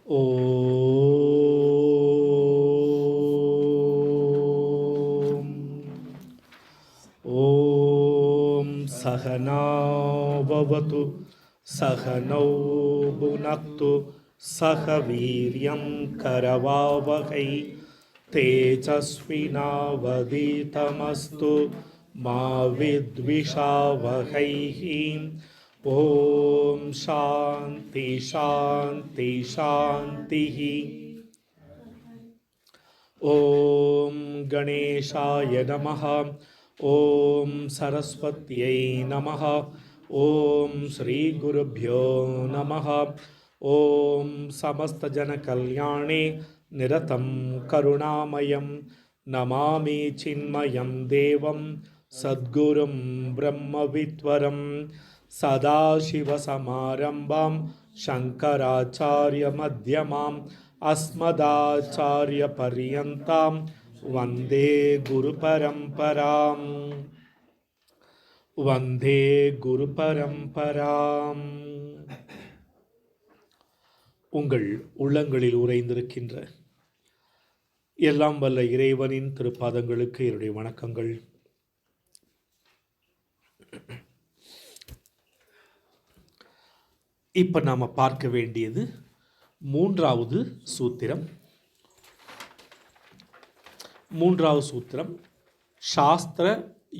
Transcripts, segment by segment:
ஓம் ஓம் சகனாவது சகனௌ புனக்து சக வீரியம் கரவாவகை தேஜஸ்வினாவதீதமஸ்து மா வித்விஷாவகை. ஓம் சாந்தி சாந்தி சாந்தி. ஓம் கணேசாய நமः. ஓம் சரஸ்வத்யை நமः. ஓம் ஸ்ரீ குருப்யோ நமः. ஓம் சமஸ்தஜன கல்யாணே நிரதம் கருணாமயம் நமாமி சின்மயம் தேவம் சத்குரும் பிரம்மவித்வரம் சதாசிவசமாரம்பாம் சங்கராச்சார்யமத்யமாம் அஸ்மதாச்சார்யபர்யந்தாம் வந்தே குருபரம்பராம். வந்தே குருபரம்பராம். உங்கள் உள்ளங்களில் உறைந்திருக்கின்ற எல்லாம் வல்ல இறைவனின் திருப்பாதங்களுக்கு என்னுடைய வணக்கங்கள். இப்போ நாம் பார்க்க வேண்டியது மூன்றாவது சூத்திரம். மூன்றாவது சூத்திரம் சாஸ்திர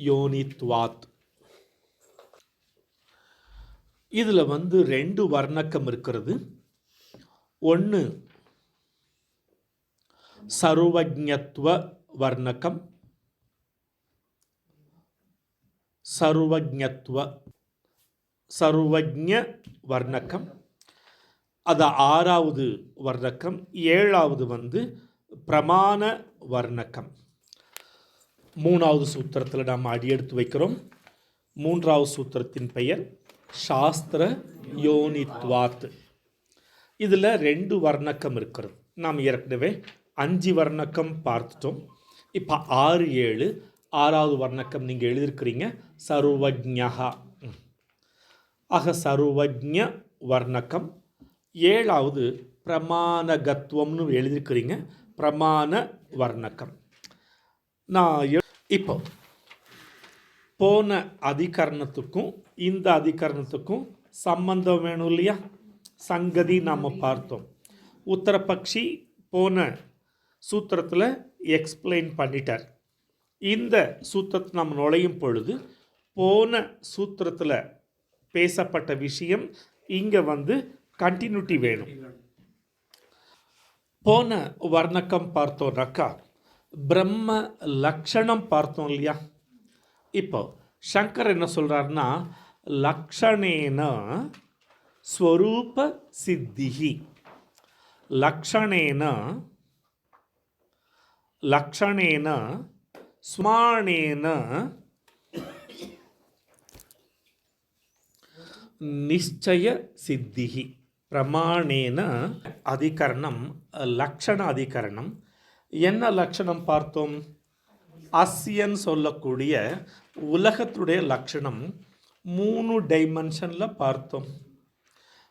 யோனித்வாத். இதில் ரெண்டு வர்ணக்கம் இருக்கிறது. ஒன்று சர்வஜ்ஞத்துவ வர்ணக்கம். சர்வஜ்ஞ வர்ணக்கம் அது ஆறாவது வர்ணக்கம். ஏழாவது பிரமாண வர்ணக்கம். மூணாவது சூத்திரத்தில் நாம் அடியெடுத்து வைக்கிறோம். மூன்றாவது சூத்திரத்தின் பெயர் சாஸ்திர யோனித்வாத். இதில் ரெண்டு வர்ணக்கம் இருக்கிறது. நாம் ஏற்கனவே 5 வர்ணக்கம் பார்த்துட்டோம். இப்போ 6, 7 ஆறாவது வர்ணக்கம் நீங்கள் எழுதியிருக்கிறீங்க சர்வஜ்ஞா. ஆக சர்வஜ்ஞ வர்ணக்கம். ஏழாவது பிரமாணகத்துவம்னு எழுதியிருக்கிறீங்க பிரமாண வர்ணக்கம். நான் இப்போ போன அதிகரணத்துக்கும் இந்த அதிகரணத்துக்கும் சம்பந்தம் வேணும் இல்லையா? சங்கதி நாம் பார்த்தோம். உத்தரபக்ஷி போன சூத்திரத்தில் எக்ஸ்பிளைன் பண்ணிட்டார். இந்த சூத்திரத்தை நாம் நுழையும் பொழுது போன சூத்திரத்தில் பேசப்பட்ட விஷயம் இங்கே கண்டினியூட்டி வேணும். போன வர்ணக்கம் பார்த்தோம்னாக்கா பிரம்ம லக்ஷணம் பார்த்தோம் இல்லையா? இப்போ சங்கர் என்ன சொல்கிறாருன்னா லக்ஷணேன ஸ்வரூப சித்திஹி. லக்ஷணேன ஸ்மானேன நிச்சய சித்திஹி. பிரமாணேன அதிகரணம் லக்ஷண அதிகரணம். என்ன லக்ஷணம் பார்த்தோம்? அஸ்யன் சொல்லக்கூடிய உலகத்துடைய லக்ஷணம் 3 டைமென்ஷனில் பார்த்தோம்.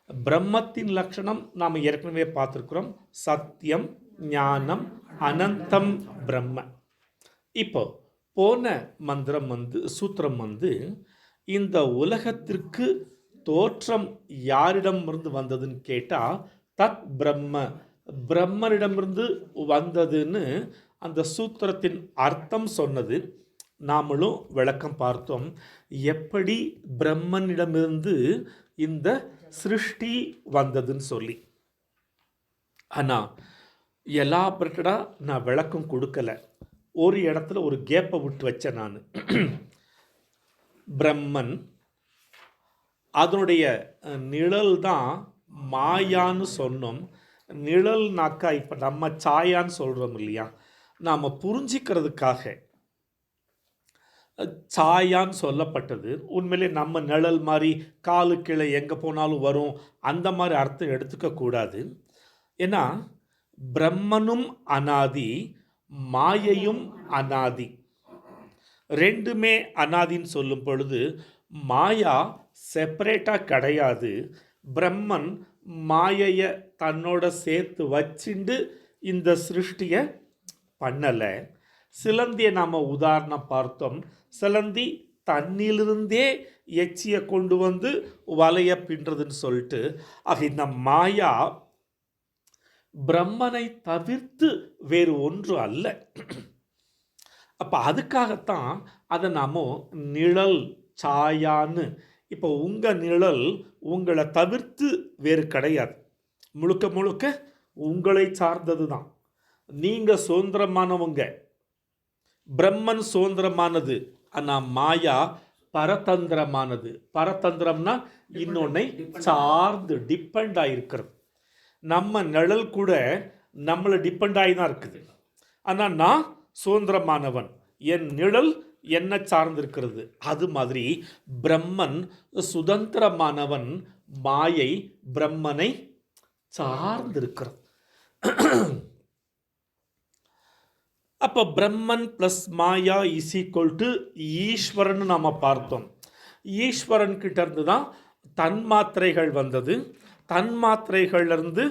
பிரம்மத்தின் லக்ஷணம் நாம் ஏற்கனவே பார்த்துருக்குறோம். சத்தியம், ஞானம், அனந்தம் பிரம்ம. இப்போ போன மந்திரம் சூத்திரம் இந்த உலகத்திற்கு தோற்றம் யாரிடமிருந்து வந்ததுன்னு கேட்டால் தத் பிரம்ம, பிரம்மனிடமிருந்து வந்ததுன்னு அந்த சூத்திரத்தின் அர்த்தம் சொன்னது. நாமளும் விளக்கம் பார்த்தோம் எப்படி பிரம்மனிடமிருந்து இந்த சிருஷ்டி வந்ததுன்னு சொல்லி. ஆனால் எலாபரேட்டடாக நான் விளக்கம் கொடுக்கலை. ஒரு இடத்துல ஒரு கேப்பை விட்டு வச்சேன் நான். பிரம்மன் அதனுடைய நிழல் தான் மாயான்னு சொன்னோம். நிழல்னாக்கா இப்போ நம்ம சாயான்னு சொல்கிறோம் இல்லையா? நாம் புரிஞ்சிக்கிறதுக்காக சாயான்னு சொல்லப்பட்டது. உண்மையிலே நம்ம நிழல் மாதிரி காலு கீழே எங்கே போனாலும் வரும் அந்த மாதிரி அர்த்தம் எடுத்துக்கக்கூடாது. ஏன்னா பிரம்மனும் அனாதி, மாயையும் அனாதி. ரெண்டுமே அனாதின்னு சொல்லும் பொழுது மாயா செப்பரேட்டாக கிடையாது. பிரம்மன் மாயையை தன்னோட சேர்த்து வச்சுண்டு இந்த சிருஷ்டியை பண்ணலை. சிலந்தியை நாம் உதாரணம் பார்த்தோம். சிலந்தி தண்ணியிலிருந்தே எச்சியை கொண்டு வந்து வலைய பின்றதுன்னு சொல்லிட்டு, ஆக இந்த மாயா பிரம்மனை தவிர்த்து வேறு ஒன்று அல்ல. அப்போ அதுக்காகத்தான் அதை நாம் நிழல் சாயான்னு, இப்போ உங்கள் நிழல் உங்களை தவிர்த்து வேறு கிடையாது, முழுக்க முழுக்க உங்களை சார்ந்தது தான். நீங்கள் சுதந்திரமானவங்க, பிரம்மன் சுதந்திரமானது, ஆனால் மாயா பரதந்திரமானது. பரதந்திரம்னா இன்னொன்னை சார்ந்து டிபெண்ட் ஆகிருக்கிறது. நம்ம நிழல் கூட நம்மளை டிபெண்ட் ஆகி தான் இருக்குது. ஆனால் நான் சுதந்திரமானவன், என் நிழல் என்ன சார்ந்திருக்கிறது. அது மாதிரி பிரம்மன் சுதந்திரமானவன், மாயை பிரம்மனை சார்ந்திருக்கிறது. அப்போ Brahman plus Maya is equal to Eswaran நாம் பார்த்தோம். ஈஸ்வரன் கிட்ட இருந்து தான் தன்மாத்திரைகள் வந்தது. தன்மாத்திரைகள்லேருந்து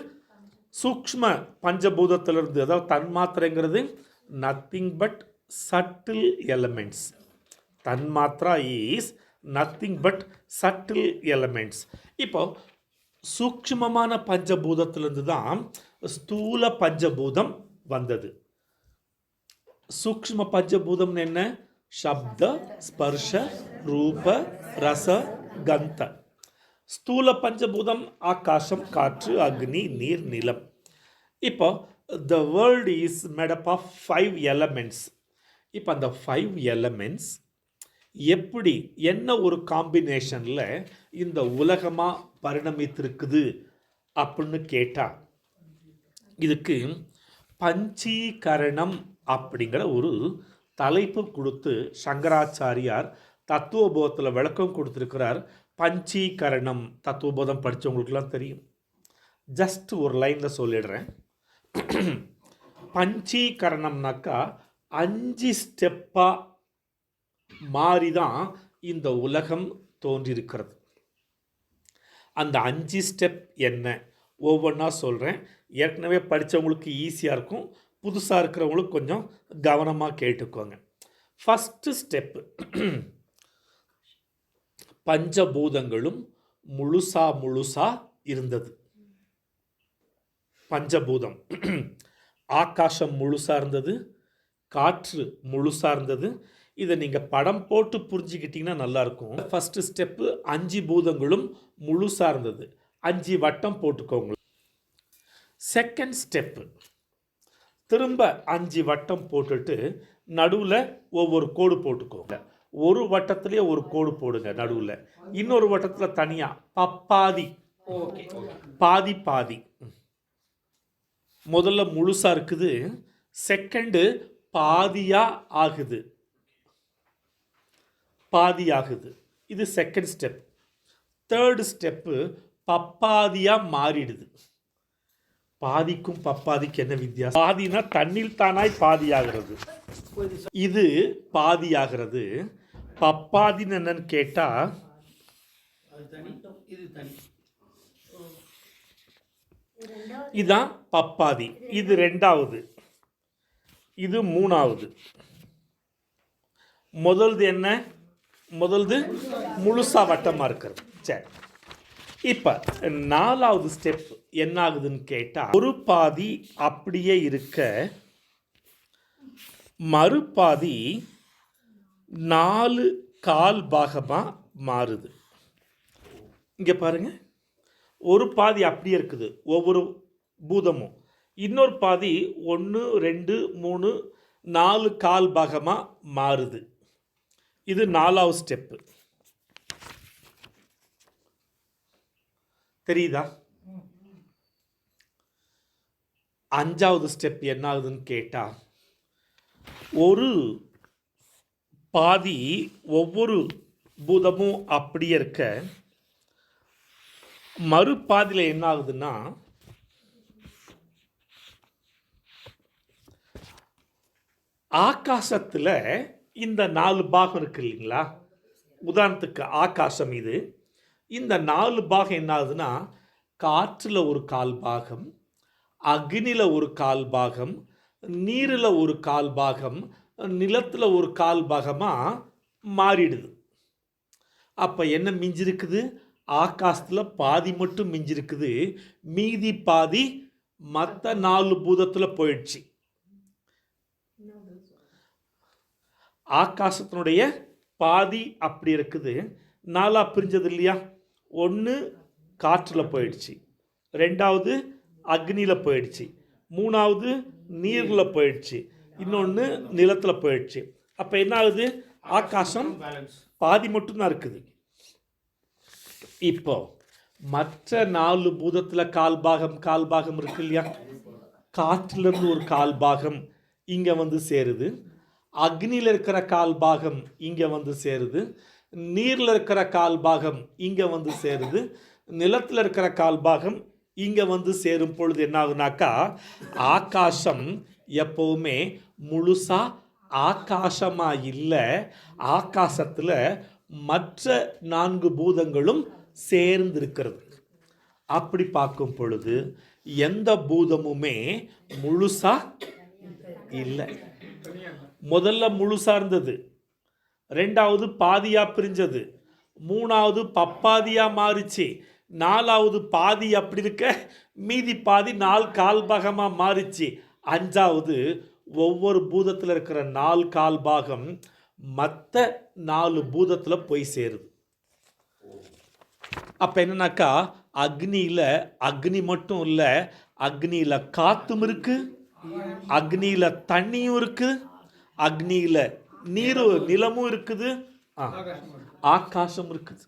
சூக்ஷ்ம பஞ்சபூதத்திலிருந்து, அதாவது தன்மாத்திரைங்கிறது nothing but subtle elements. Tanmatra is nothing but subtle elements. இப்போ சூக்ஷ்மமான பஞ்சபூதத்திலிருந்து தான் ஸ்தூல பஞ்சபூதம் வந்தது. சூக்ஷ்ம பஞ்சபூதம் என்ன? சப்த, ஸ்பர்ஷ, ரூப, ரச, கந்த. ஸ்தூல பஞ்சபூதம் ஆகாசம், காற்று, அக்னி, நீர், நிலம். இப்போ the world is made up of 5 elements. இப்போ அந்த 5 elements எப்படி, என்ன ஒரு காம்பினேஷனில் இந்த உலகமாக பரிணமித்திருக்குது அப்படின்னு கேட்டால், இதுக்கு பஞ்சீகரணம் அப்படிங்கிற ஒரு தலைப்பு கொடுத்து சங்கராச்சாரியார் தத்துவபோதத்தில் விளக்கம் கொடுத்துருக்கிறார். பஞ்சீகரணம் தத்துவபோதம் படித்தவங்களுக்குலாம் தெரியும். ஜஸ்ட் ஒரு லைனில் சொல்லிடுறேன். பஞ்சீகரணம்னாக்கா 5 ஸ்டெப்பாக மாறி தான் இந்த உலகம் தோன்றியிருக்கிறது. அந்த 5 ஸ்டெப் என்ன ஒவ்வொன்றா சொல்கிறேன். ஏற்கனவே படித்தவங்களுக்கு ஈஸியாக இருக்கும், புதுசாக இருக்கிறவங்களுக்கு கொஞ்சம் கவனமாக கேட்டுக்கோங்க. ஃபஸ்ட்டு ஸ்டெப்பு, பஞ்சபூதங்களும் முழுசா இருந்தது. பஞ்சபூதம், ஆகாசம் முழுசாக இருந்தது, காற்று முழுசாக இருந்தது. இதை நீங்கள் படம் போட்டு புரிஞ்சுக்கிட்டிங்கன்னா நல்லாயிருக்கும். ஃபஸ்ட்டு ஸ்டெப்பு 5 பூதங்களும் முழுசாக இருந்தது. 5 வட்டம் போட்டுக்கோங்க. செகண்ட் ஸ்டெப்பு, திரும்ப 5 வட்டம் போட்டுட்டு நடுவில் ஒவ்வொரு கோடு போட்டுக்கோங்க. ஒரு வட்டத்திலே ஒரு கோடு போடுங்க நடுவில். இன்னொரு வட்டத்தில் தனியாக பப்பாதி, பாதி பாதி. முதல்ல முழுசாக இருக்குது, செகண்டு பாதியாக ஆகுது, இது செகண்ட் ஸ்டெப். தேர்டு ஸ்டெப்பு பப்பாதியாக மாறிடுது. பாதிக்கும் பப்பாதிக்கு என்ன வித்தியாசம்? பாதினா தண்ணில் தானாய் பாதியாகிறது, இது பாதியாகிறது. பப்பாதின்னு என்னன்னு கேட்டால், இதுதான் பப்பாதி. இது 2வது, இது 3வது. முதல்து என்ன? முதல்து முழுசா வட்டமாக இருக்கிறது. சரி, இப்போ 4வது ஸ்டெப் என்ன ஆகுதுன்னு கேட்டால், ஒரு பாதி அப்படியே இருக்க, மறுபாதி 4 கால் பாகமாக மாறுது. இங்கே பாருங்க, ஒரு பாதி அப்படியே இருக்குது ஒவ்வொரு பூதமும், இன்னொரு பாதி 1 2 3 4 கால் பாகமாக மாறுது. இது 4வது ஸ்டெப்பு. தெரியுதா? 5வது ஸ்டெப் என்ன ஆகுதுன்னு கேட்டால், ஒரு பாதி ஒவ்வொரு பூதமும் அப்படியே இருக்க, மறுபாதியில் என்ன ஆகுதுன்னா, ஆகாசத்தில் இந்த 4 பாகம் இருக்கு இல்லைங்களா? உதாரணத்துக்கு ஆகாசம் இது. இந்த 4 பாகம் என்ன ஆகுதுன்னா, காற்றில் ஒரு கால் பாகம், அக்னியில் ஒரு கால் பாகம், நீரில் ஒரு கால் பாகம், நிலத்தில் ஒரு கால் பாகமாக மாறிடுது. அப்போ என்ன மிஞ்சிருக்குது? ஆகாசத்தில் பாதி மட்டும் மிஞ்சிருக்குது, மீதி பாதி மற்ற 4 பூதத்தில் போயிடுச்சு. ஆகாசத்தினுடைய பாதி அப்படி இருக்குது, 4 பிரிஞ்சது இல்லையா? ஒன்று காற்றில் போயிடுச்சு, 2வது அக்னியில் போயிடுச்சு, 3வது நீரில் போயிடுச்சு, இன்னொன்று நிலத்தில் போயிடுச்சு. அப்போ என்ன ஆகுது? ஆகாசம் பாதி மட்டும்தான் இருக்குது. இப்போ மற்ற 4 பூதத்தில் கால் பாகம் இருக்கு இல்லையா? காற்றிலிருந்து ஒரு கால் பாகம் இங்கே வந்து சேருது, அக்னியில் இருக்கிற கால் பாகம் இங்கே வந்து சேருது, நீரில் இருக்கிற கால் பாகம் இங்கே வந்து சேருது, நிலத்தில் இருக்கிற கால் பாகம் இங்கே வந்து சேரும் பொழுது என்ன ஆகுனாக்கா, ஆகாசம் எப்போவுமே முழுசா ஆகாசமாக இல்லை, ஆகாசத்தில் மற்ற 4 பூதங்களும் சேர்ந்திருக்கிறது. அப்படி பார்க்கும் பொழுது எந்த பூதமுமே முழுசா இல்லை. முதல்ல முழுசா இருந்தது, 2வது பாதியா பிரிஞ்சது, 3வது பப்பாதியா மாறிச்சு, 4வது பாதி அப்படி இருக்க மீதி பாதி 4 கால் பாகமாக மாறிச்சு, 5வது ஒவ்வொரு பூதத்தில் இருக்கிற 4 கால் பாகம் மற்ற 4 பூதத்தில் போய் சேருது. அப்போ என்னன்னாக்கா, அக்னியில் அக்னி மட்டும் இல்லை, அக்னியில் காத்தும் இருக்கு, அக்னியில் தண்ணியும் இருக்கு, அக்னியில் நிலமும் இருக்குது, ஆகாசம் இருக்குது.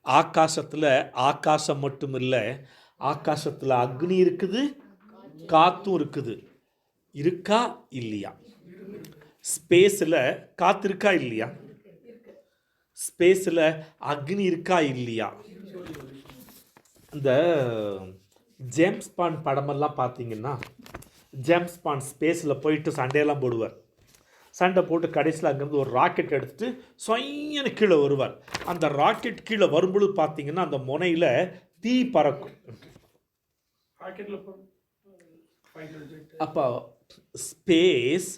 ஆகாசத்தில் ஆகாசம் மட்டும் இல்லை, ஆகாசத்தில் அக்னி இருக்குது, காத்தும் இருக்குது. இருக்கா இல்லையா? ஸ்பேஸில் காற்று இருக்கா இல்லையா? ஸ்பேஸில் அக்னி இருக்கா இல்லையா? இந்த ஜேம்ஸ் பாண்ட் படமெல்லாம் பார்த்தீங்கன்னா, ஜேம்ஸ் பாண்ட் ஸ்பேஸில் போயிட்டு சண்டையெல்லாம் போடுவார். சண்டை போட்டு கடைசியில் அங்கேருந்து ஒரு ராக்கெட் எடுத்துகிட்டு சொய்யன்னு கீழே வருவார். அந்த ராக்கெட் கீழே வரும்பொழுது பார்த்தீங்கன்னா அந்த முனையில் தீ பறக்கும். அப்போ space,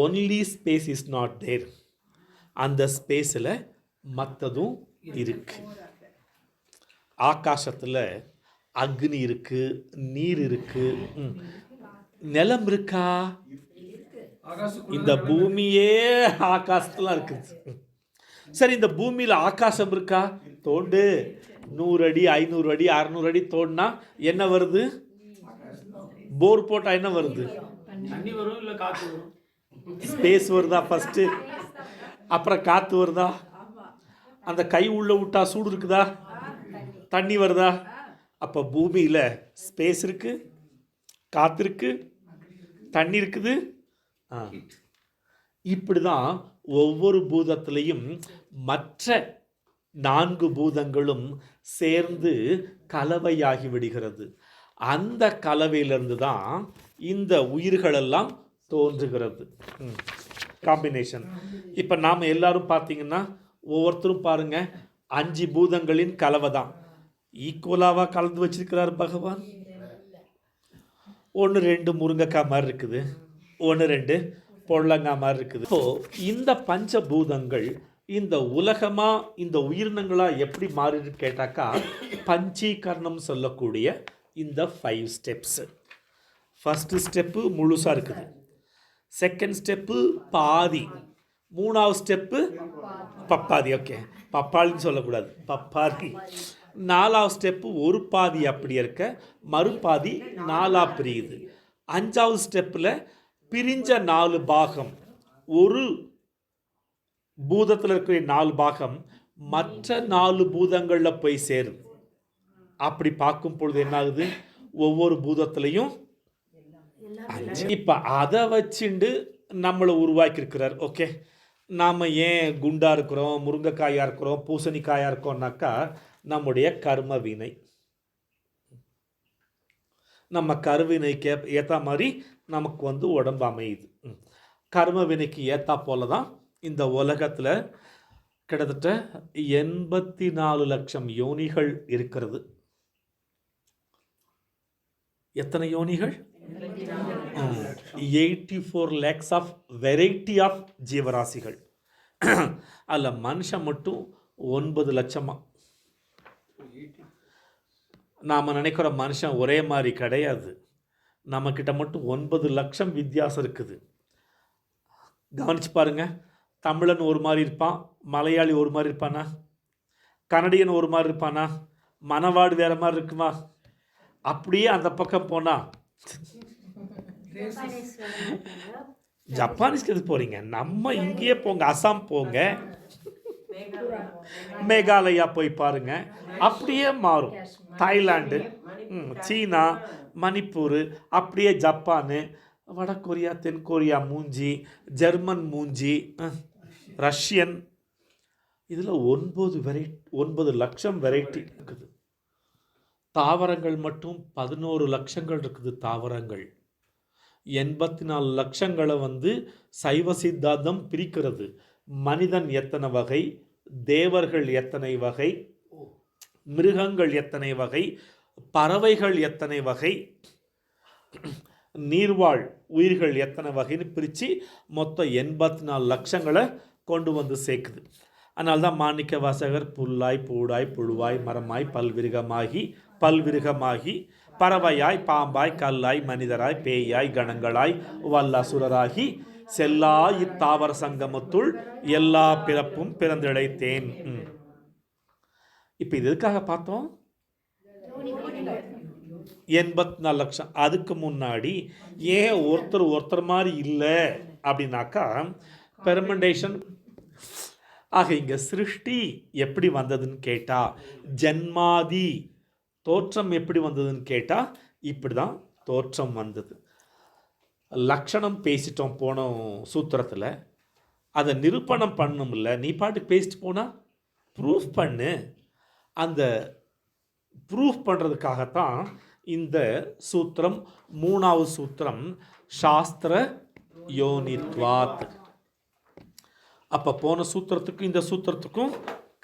only space is not there. அந்த ஸ்பேஸில் மற்றதும் இருக்கு. ஆகாசத்தில் அக்னி இருக்கு, நீர் இருக்கு, நிலம் இருக்கா? இந்த பூமியே ஆகாசத்துல இருக்குது. சரி, இந்த பூமியில் ஆகாசம் இருக்கா? தோண்டு, 100 அடி 500 அடி 600 அடி தோண்டினா என்ன வருது? போர் போட்டா என்ன வருது? ஸ்பேஸ் வருதா ஃபர்ஸ்ட், அப்புறம் காத்து வருதா? அந்த கை உள்ள விட்டா சூடு இருக்குதா? தண்ணி வருதா? அப்போ பூமியில் ஸ்பேஸ் இருக்கு, காத்து இருக்கு, தண்ணி இருக்குது. இப்படி தான் ஒவ்வொரு பூதத்திலையும் மற்ற 4 பூதங்களும் சேர்ந்து கலவையாகி விடுகிறது. அந்த கலவையிலிருந்து தான் இந்த உயிர்களெல்லாம் தோன்றுகிறது. காம்பினேஷன். இப்போ நாம் எல்லாரும் பார்த்தீங்கன்னா ஒவ்வொருத்தரும் பாருங்க, 5 பூதங்களின் கலவை தான். ஈக்குவலாவாக கலந்து வச்சிருக்கிறார் பகவான். 1-2 முருங்கைக்காய் மாதிரி இருக்குது, 1-2 பொள்ளங்காய் மாதிரி இருக்குது. ஸோ இந்த பஞ்சபூதங்கள் இந்த உலகமா இந்த உயிரினங்களா எப்படி மாறிடு கேட்டாக்கா, பஞ்சீகரணம் சொல்லக்கூடிய இந்த 5 ஸ்டெப்ஸ். ஃபர்ஸ்ட் ஸ்டெப்பு முழுசாக இருக்குது, செகண்ட் ஸ்டெப்பு பாதி, 3வது ஸ்டெப்பு பப்பாதி. ஓகே, பப்பாளின்னு சொல்லக்கூடாது, பப்பாதி. 4வது ஸ்டெப்பு ஒரு பாதி அப்படி இருக்க, மறுபாதி 4ஆக பிரியுது. 5வது ஸ்டெப்பில் பிரிஞ்ச 4 பாகம், ஒரு பூதத்தில் இருக்கிற 4 பாகம் மற்ற 4 பூதங்களில் போய் சேருது. அப்படி பார்க்கும் பொழுது என்ன ஆகுது? ஒவ்வொரு பூதத்திலையும் 5. இப்போ அதை வச்சுண்டு நம்மளை உருவாக்கி இருக்கிறார். ஓகே, நாம் ஏன் குண்டா இருக்கிறோம், முருங்கைக்காயாக இருக்கிறோம், பூசணிக்காயாக இருக்கோம்னாக்கா நம்முடைய கர்ம வினை. நம்ம கருவினைக்கு ஏற்ற மாதிரி நமக்கு வந்து உடம்பு அமையுது. கர்ம வினைக்கு ஏற்றா போல தான் இந்த உலகத்தில் கிட்டத்தட்ட 84 லட்சம் யோனிகள் இருக்கிறது. எத்தனை யோனிகள்? 84 lakhs ஆஃப் வெரைட்டி ஆஃப் ஜீவராசிகள். அதில் மனுஷன் மட்டும் 9 லட்சமா. நாம் நினைக்கிற மனுஷன் ஒரே மாதிரி கிடையாது. நம்மக்கிட்ட மட்டும் 9 லட்சம் வித்தியாசம் இருக்குது. கவனிச்சு பாருங்க. தமிழன் ஒரு மாதிரி இருப்பான், மலையாளி ஒரு மாதிரி இருப்பானா, கனடியன் ஒரு மாதிரி இருப்பானா, மணவாடு வேற மாதிரி இருக்குமா? அப்படியே அந்த பக்கம் போனா ஜப்பானீஸ்க்கு எது போறீங்க? நம்ம இங்கேயே போங்க, அசாம் போங்க, மேகாலயா போய் பாருங்க, அப்படியே மாறும். தாய்லாந்து, சீனா, மணிப்பூர், அப்படியே ஜப்பானு, வடகொரியா, தென்கொரியா மூஞ்சி, ஜெர்மன் மூஞ்சி, ரஷ்யன். இதில் 9 லட்சம் வெரைட்டி இருக்குது. தாவரங்கள் மட்டும் 11 லட்சங்கள் இருக்குது. தாவரங்கள் 84 லட்சங்களை சைவ சித்தாந்தம் பிரிக்கிறது. மனிதன் எத்தனை வகை, தேவர்கள் எத்தனை வகை, மிருகங்கள் எத்தனை வகை, பறவைகள் எத்தனை வகை, நீர்வாழ் உயிர்கள் எத்தனை வகைன்னு பிரித்து மொத்தம் 84 லட்சங்களை கொண்டு சேர்க்குது. அதனால்தான் மாணிக்க வாசகர் புல்லாய் பூடாய் புழுவாய் மரமாய் பல்விருகமாகி பறவையாய் பாம்பாய் கல்லாய் மனிதராய் பேயாய் கணங்களாய் வல்லசுரராகி செல்லா இத்தாவர சங்கமத்துள் எல்லா பிறப்பும் பிறந்திழைத்தேன். இப்போ இது எதுக்காக பார்த்தோம்? 84 லட்சம். அதுக்கு முன்னாடி ஏன் ஒருத்தர் மாதிரி இல்லை அப்படின்னாக்கா பெர்மெண்டேஷன். ஆக இங்கே சிருஷ்டி எப்படி வந்ததுன்னு கேட்டால், ஜன்மாதி தோற்றம் எப்படி வந்ததுன்னு கேட்டால் இப்படி தான் தோற்றம் வந்தது. லக்ஷணம் பேசிட்டோம் போன சூத்திரத்தில். அதை நிரூபணம் பண்ணணும்ல, நீ பாட்டுக்கு பேசிட்டு போனால் ப்ரூஃப் பண்ணு. அந்த ப்ரூஃப் பண்ணுறதுக்காகத்தான் இந்த சூத்திரம், 3வது சூத்திரம், சாஸ்திர யோனித்வாத். அப்போ போன சூத்திரத்துக்கும் இந்த சூத்திரத்துக்கும்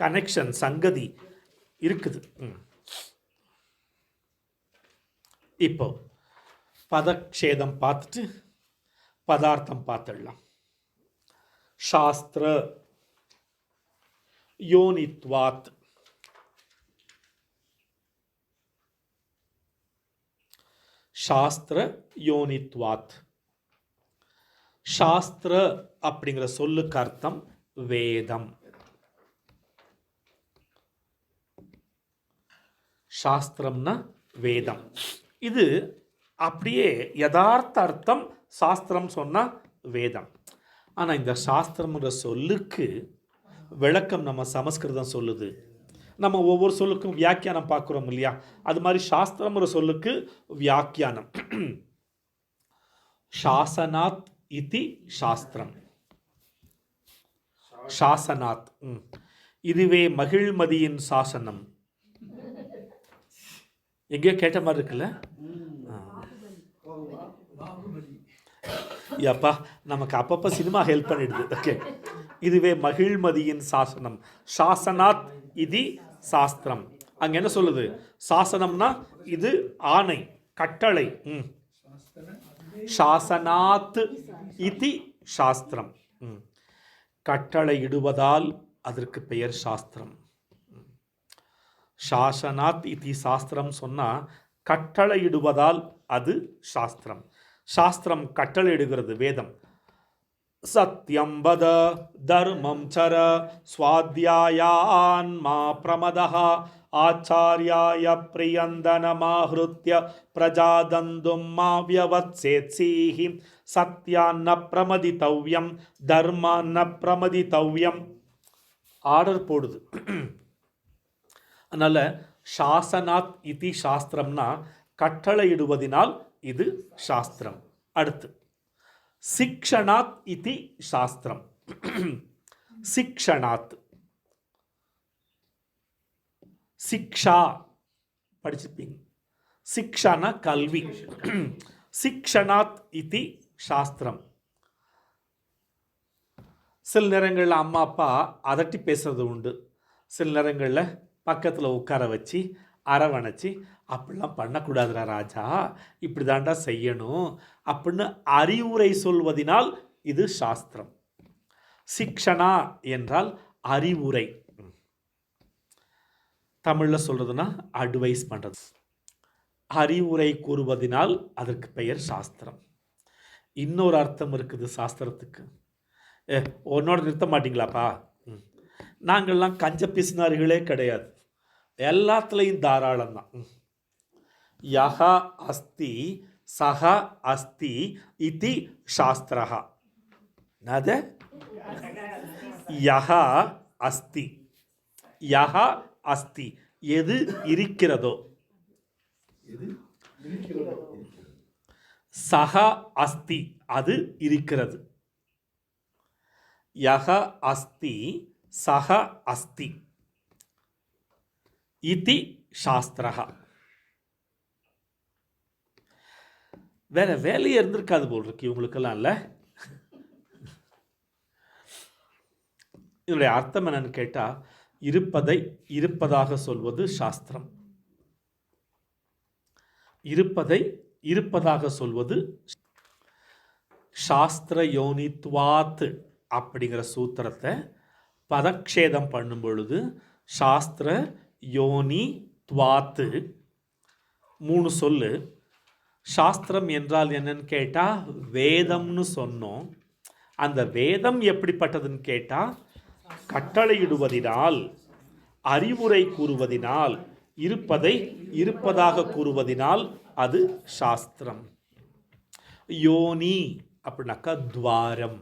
கனெக்ஷன், சங்கதி இருக்குது. இப்போ பதக்ஷேதம் பார்த்துட்டு பதார்த்தம் பார்த்துடலாம். சாஸ்திர யோனித்வாத். சாஸ்திர யோனித்வாத். சாஸ்திர அப்படிங்கிற சொல்லுக்கு அர்த்தம் வேதம். சாஸ்திரம்னா வேதம். இது அப்படியே யதார்த்த அர்த்தம். சாஸ்திரம் சொன்னால் வேதம். ஆனால் இந்த சாஸ்திரம்ங்கிற சொல்லுக்கு விளக்கம் நம்ம சமஸ்கிருதம் சொல்லுது. நம்ம ஒவ்வொரு சொல்லுக்கும் வியாக்கியானம் பார்க்குறோம் இல்லையா? அது மாதிரி சாஸ்திரம்ங்கிற சொல்லுக்கு வியாக்கியானம். சாசனாத் இதி சாஸ்திரம். சாசனாத். இதுவே மகிழ்மதியின் சாசனம். எங்கேயோ கேட்ட மாதிரி இருக்குல்ல? அப்பா நமக்கு அப்பப்போ சினிமா ஹெல்ப் பண்ணிடுது. ஓகே, இதுவே மகிழ்மதியின் சாசனம். சாசனாத் இது சாஸ்திரம். அங்க என்ன சொல்லுது? சாசனம்னா இது ஆணை, கட்டளை. சாசனாத் இதி சாஸ்திரம். கட்டளை இடுவதால் அதற்கு பெயர் சாஸ்திரம். சாசனாத் இதி சாஸ்திரம் சொன்னால் கட்டளை இடுவதால் அது சாஸ்திரம். சாஸ்திரம் கட்டளை இடுகிறது, வேதம். சத்யம் வத தர்மம் சர ஸ்வாத்யாயான் மா பிரமதஹ ஆச்சார்யாய பிரியந்தனமாஹ்ருத்ய பிரஜாதந்தும் மா வியவத்சேத்ஸீஹி சத்யான்ன பிரமதிதவ்யம் தர்மான்ன பிரமதிதவ்யம். ஆர்டர் போடுது. அதனால் சாசனாத் இதி சாஸ்திரம்னா கட்டளை இடுவதினால் இது சாஸ்திரம். அடுத்து சிக்ஷணாத் இதி சாஸ்திரம். சிக்ஷணாத், சிக்ஷா படிச்சிருப்பீங்க. சிக்ஷானா கல்வி. சிக்ஷணாத் இதி சாஸ்திரம். சில நேரங்களில் அம்மா அப்பா அதட்டி பேசுறது உண்டு. சில நேரங்களில் பக்கத்தில் உட்கார வச்சு அரவணைச்சி, அப்படிலாம் பண்ணக்கூடாதுடா ராஜா, இப்படி தாண்டா செய்யணும் அப்படின்னு அறிவுரை சொல்வதினால் இது சாஸ்திரம். சிக்ஷனா என்றால் அறிவுரை. தமிழில் சொல்கிறதுனா அட்வைஸ் பண்ணுறது. அறிவுரை கூறுவதினால் அதற்கு பெயர் சாஸ்திரம். இன்னொரு அர்த்தம் இருக்குது சாஸ்திரத்துக்கு. உன்னோட நிறுத்த மாட்டிங்களாப்பா? நாங்கள்லாம் கஞ்ச பிசினாரிகளே கிடையாது, எல்லாத்துலேயும் தாராளம் தான். யஹா அஸ்தி சஹா அஸ்தி இதி சாஸ்திரஹா. அது யஹா அஸ்தி, யஹா அஸ்தி எது இருக்கிறதோ, சஹா அஸ்தி அது இருக்கிறது. யஹ அஸ்தி சஹ அஸ்தி இதி சாஸ்திரஹா. வேற வேலையே இருந்திருக்காது போல் இருக்கு இவங்களுக்கெல்லாம் இல்லை. இதனுடைய அர்த்தம் என்னன்னு கேட்டால், இருப்பதை இருப்பதாக சொல்வது சாஸ்திரம். இருப்பதை இருப்பதாக சொல்வது சாஸ்திர யோனித்வாத் அப்படிங்கிற சூத்திரத்தை பதக்ஷேதம் பண்ணும் பொழுது சாஸ்திர யோனி துவாத்து 3 சொல்லு. சாஸ்திரம் என்றால் என்னன்னு கேட்டால் வேதம்னு சொன்னோம். அந்த வேதம் எப்படிப்பட்டதுன்னு கேட்டால், கட்டளையிடுவதினால், அறிவுரை கூறுவதினால், இருப்பதை இருப்பதாக கூறுவதினால் அது சாஸ்திரம். யோனி அப்படின்னாக்கா துவாரம்.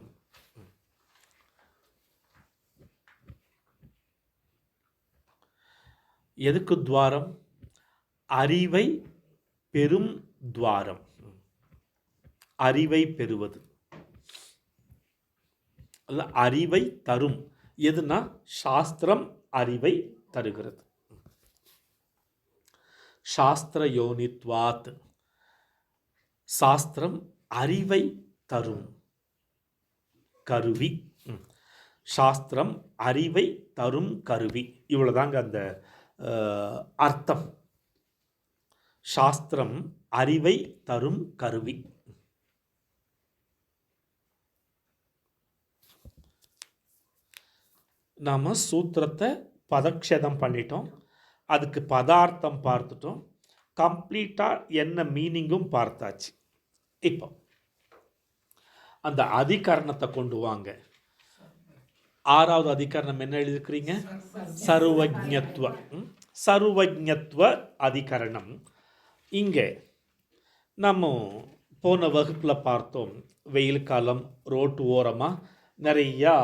எதுக்கு துவாரம்? அறிவை பெரும் துவாரம், அறிவை பெறுவது, அல்ல அறிவை தரும். எதுனா சாஸ்திரம் அறிவை தருகிறது. சாஸ்திர யோனித்வாத், சாஸ்திரம் அறிவை தரும் கருவி. சாஸ்திரம் அறிவை தரும் கருவி. இவ்வளோதாங்க அந்த அர்த்தம். சாஸ்திரம் அறிவை தரும் கருவி. நாம் சூத்திரத்தை பதக்ஷேதம் பண்ணிட்டோம், அதுக்கு பதார்த்தம் பார்த்துட்டோம், கம்ப்ளீட்டாக என்ன மீனிங்கும் பார்த்தாச்சு. இப்போ அந்த அதிகரணத்தை கொண்டு வாங்க. 6வது அதிகரணம் என்ன எழுதிருக்கிறீங்க? சர்வஜ்ஞத்வ. சர்வஜ்ஞத்வ அதிகரணம். இங்கே நம்ம போன வகுப்பில் பார்த்தோம், வெயில் காலம், ரோட்டு ஓரமாக நிறையா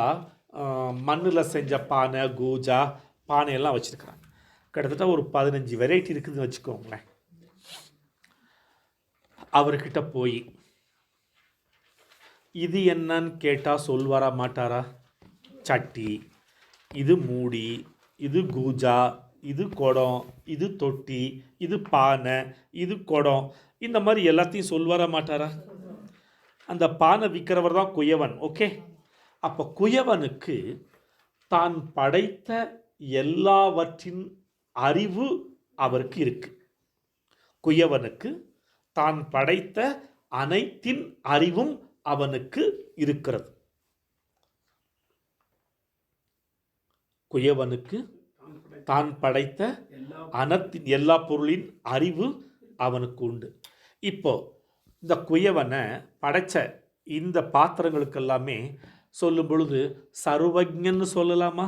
மண்ணில் செஞ்ச பானை, கூஜா, பானையெல்லாம் வச்சுருக்குறாங்க. கிட்டத்தட்ட ஒரு 15 வெரைட்டி இருக்குதுன்னு வச்சுக்கோங்களேன். அவர்கிட்ட போய் இது என்னன்னு கேட்டால் சொல்வாரா மாட்டாரா? சட்டி, இது மூடி, இது கூஜா, இது குடம், இது தொட்டி, இது பானை, இது குடம், இந்த மாதிரி எல்லாத்தையும் சொல்வாரா மாட்டாரா? அந்த பானை விற்கிறவர் தான் குயவன். ஓகே, அப்போ குயவனுக்கு தான் படைத்த எல்லாவற்றின் அறிவு அவருக்கு இருக்கு. குயவனுக்கு தான் படைத்த அனைத்தின் அறிவும் அவனுக்கு இருக்கிறது. குயவனுக்கு தான் படைத்த அனைத்தின் எல்லா பொருளின் அறிவு அவனுக்கு உண்டு. இப்போ இந்த குயவனை படைச்ச இந்த பாத்திரங்களுக்கு எல்லாமே சொல்லும் பொழுது சர்வஜ்ஞன்னு சொல்லலாமா?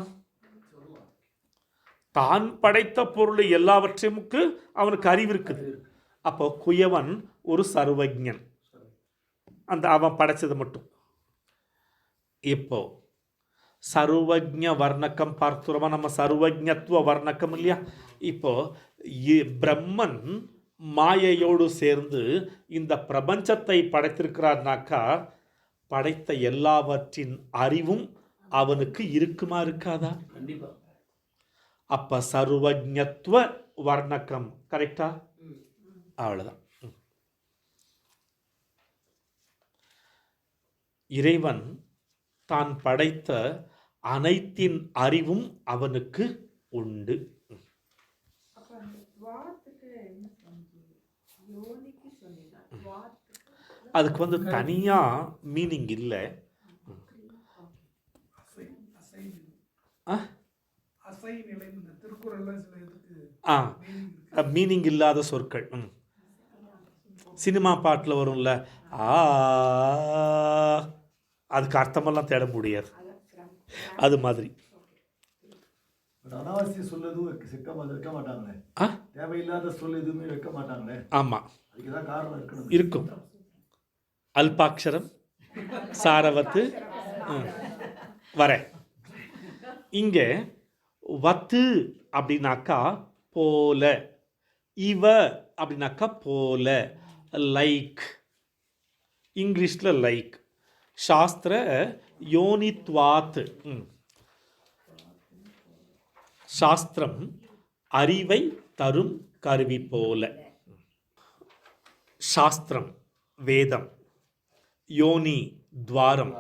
தான் படைத்த பொருள் எல்லாவற்றுக்கு அவனுக்கு அறிவு இருக்குது. அப்போ குயவன் ஒரு சர்வஜ்ஞன், அந்த அவன் படைச்சது மட்டும். இப்போ சர்வஜ்ஞ வர்ணக்கம் பார்த்துறோமா? நம்ம சர்வஜ்ஞத்துவ வர்ணக்கம் இல்லையா? இப்போ பிரம்மன் மாயையோடு சேர்ந்து இந்த பிரபஞ்சத்தை படைத்திருக்கிறார்னாக்கா, படைத்த எல்லாவற்றின் அறிவும் அவனுக்கு இருக்குமா இருக்காதா? கண்டிப்பா. அப்ப சர்வஜ்ஞத்துவ வர்ணக்கம் கரெக்டா? அவ்வளவுதான். இறைவன் தான் படைத்த அனைத்தின் அறிவும் அவனுக்கு உண்டு. அதுக்கு தனியா மீனிங் இல்லை. மீனிங் இல்லாத சொற்கள். சினிமா பாட்டில் வரும்ல, அதுக்கு அர்த்தமெல்லாம் தேட முடியாது. அது மாதிரி அனாவசிய சொல் எதுவும் வைக்க மாட்டாங்களே, தேவையில்லாத சொல் எதுவுமே வைக்க மாட்டாங்களே. ஆமா, அதுக்குதான் காரணம் இருக்கும். அல்பாட்சரம் சாரவத்து வர. இங்க வத்து அப்படின்னாக்கா போல, இவ அப்படின்னாக்கா போல, லைக், இங்கிலீஷில் லைக். சாஸ்திர யோனித்வாத். சாஸ்திரம் அறிவை தரும் கருவி போல. சாஸ்திரம் வேதம், யோனி துவாரம்.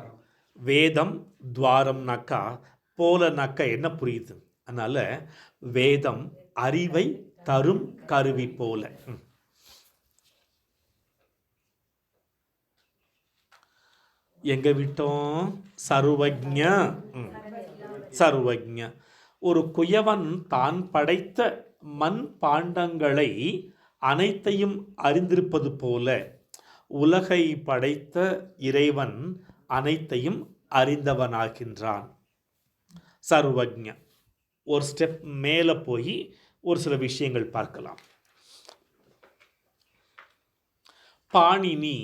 வேதம் துவாரம்னாக்கா போலனாக்கா என்ன புரியுது? அதனால வேதம் அறிவை தரும் கருவி போல. எங்க விட்டோம்? சர்வஜ்ஞ. சர்வஜ்ஞ. ஒரு குயவன் தான் படைத்த மண் பாண்டங்களை அனைத்தையும் அறிந்திருப்பது போல உலகை படைத்த இறைவன் அனைத்தையும் அறிந்தவனாகின்றான். சர்வஜ்ஞ. ஒரு ஸ்டெப் மேலே போய் ஒரு சில விஷயங்கள் பார்க்கலாம். பாணினி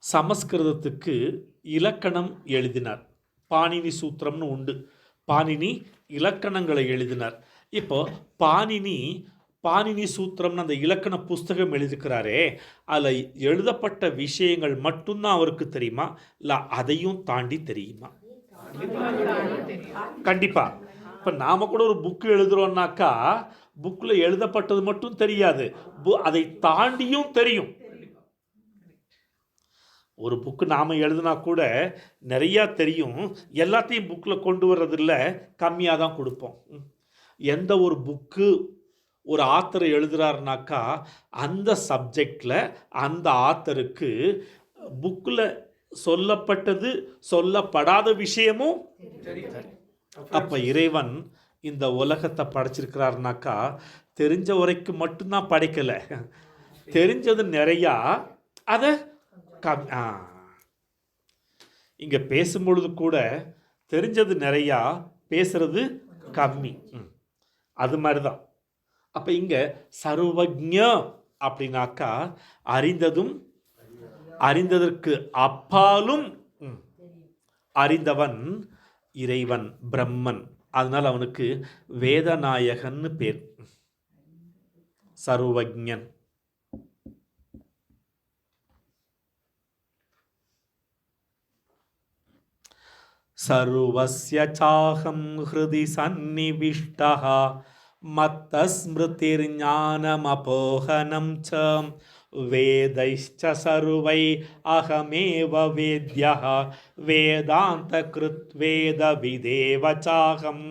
சமஸ்கிருதத்துக்கு இலக்கணம் எழுதினார். பாணினி சூத்திரம்னு உண்டு. பாணினி இலக்கணங்களை எழுதினார். இப்போ பாணினி சூத்திரம்னு அந்த இலக்கண புஸ்தகம் எழுதிக்கிறாரே, அதில் எழுதப்பட்ட விஷயங்கள் மட்டும்தான் அவருக்கு தெரியுமா, இல்லை அதையும் தாண்டி தெரியுமா? கண்டிப்பா. இப்போ நாம் கூட ஒரு புக்கு எழுதுகிறோன்னாக்கா புக்கில் எழுதப்பட்டது மட்டும் தெரியாது, அதை தாண்டியும் தெரியும். ஒரு புக்கு நாம் எழுதுனா கூட நிறையா தெரியும், எல்லாத்தையும் புக்கில் கொண்டு வர்றதில்ல, கம்மியாக தான் கொடுப்போம். எந்த ஒரு புக்கு ஒரு ஆத்தர் எழுதுகிறாருனாக்கா அந்த சப்ஜெக்டில் அந்த ஆத்தருக்கு புக்கில் சொல்லப்பட்டது சொல்லப்படாத விஷயமும். அப்போ இறைவன் இந்த உலகத்தை படைச்சிருக்கிறாருனாக்கா தெரிஞ்ச வரைக்கும் மட்டும்தான் படைக்கலை, தெரிஞ்சது நிறையா, அதை இங்கே பேசும்பொழுது கூட தெரிஞ்சது நிறையா, பேசுறது கம்மி. அது மாதிரி தான். அப்போ இங்கே சர்வஜ்ஞ அப்படின்னாக்கா அறிந்ததும் அறிந்ததற்கு அப்பாலும் அறிந்தவன் இறைவன், பிரம்மன். அதனால் அவனுக்கு வேதநாயகன்னு பேர். சர்வஜ்ஞன். சர்வஸ்ய சாஹம் ஹ்ருதி சந்நிவிஷ்டஹ மத்தஸ்மிருதிர் ஞானமபோஹனம் ச வேதைஷ்ச சர்வை அகமேவ வேத்யஹ வேதாந்த கிருத் வேத விதேவ சாஹம்.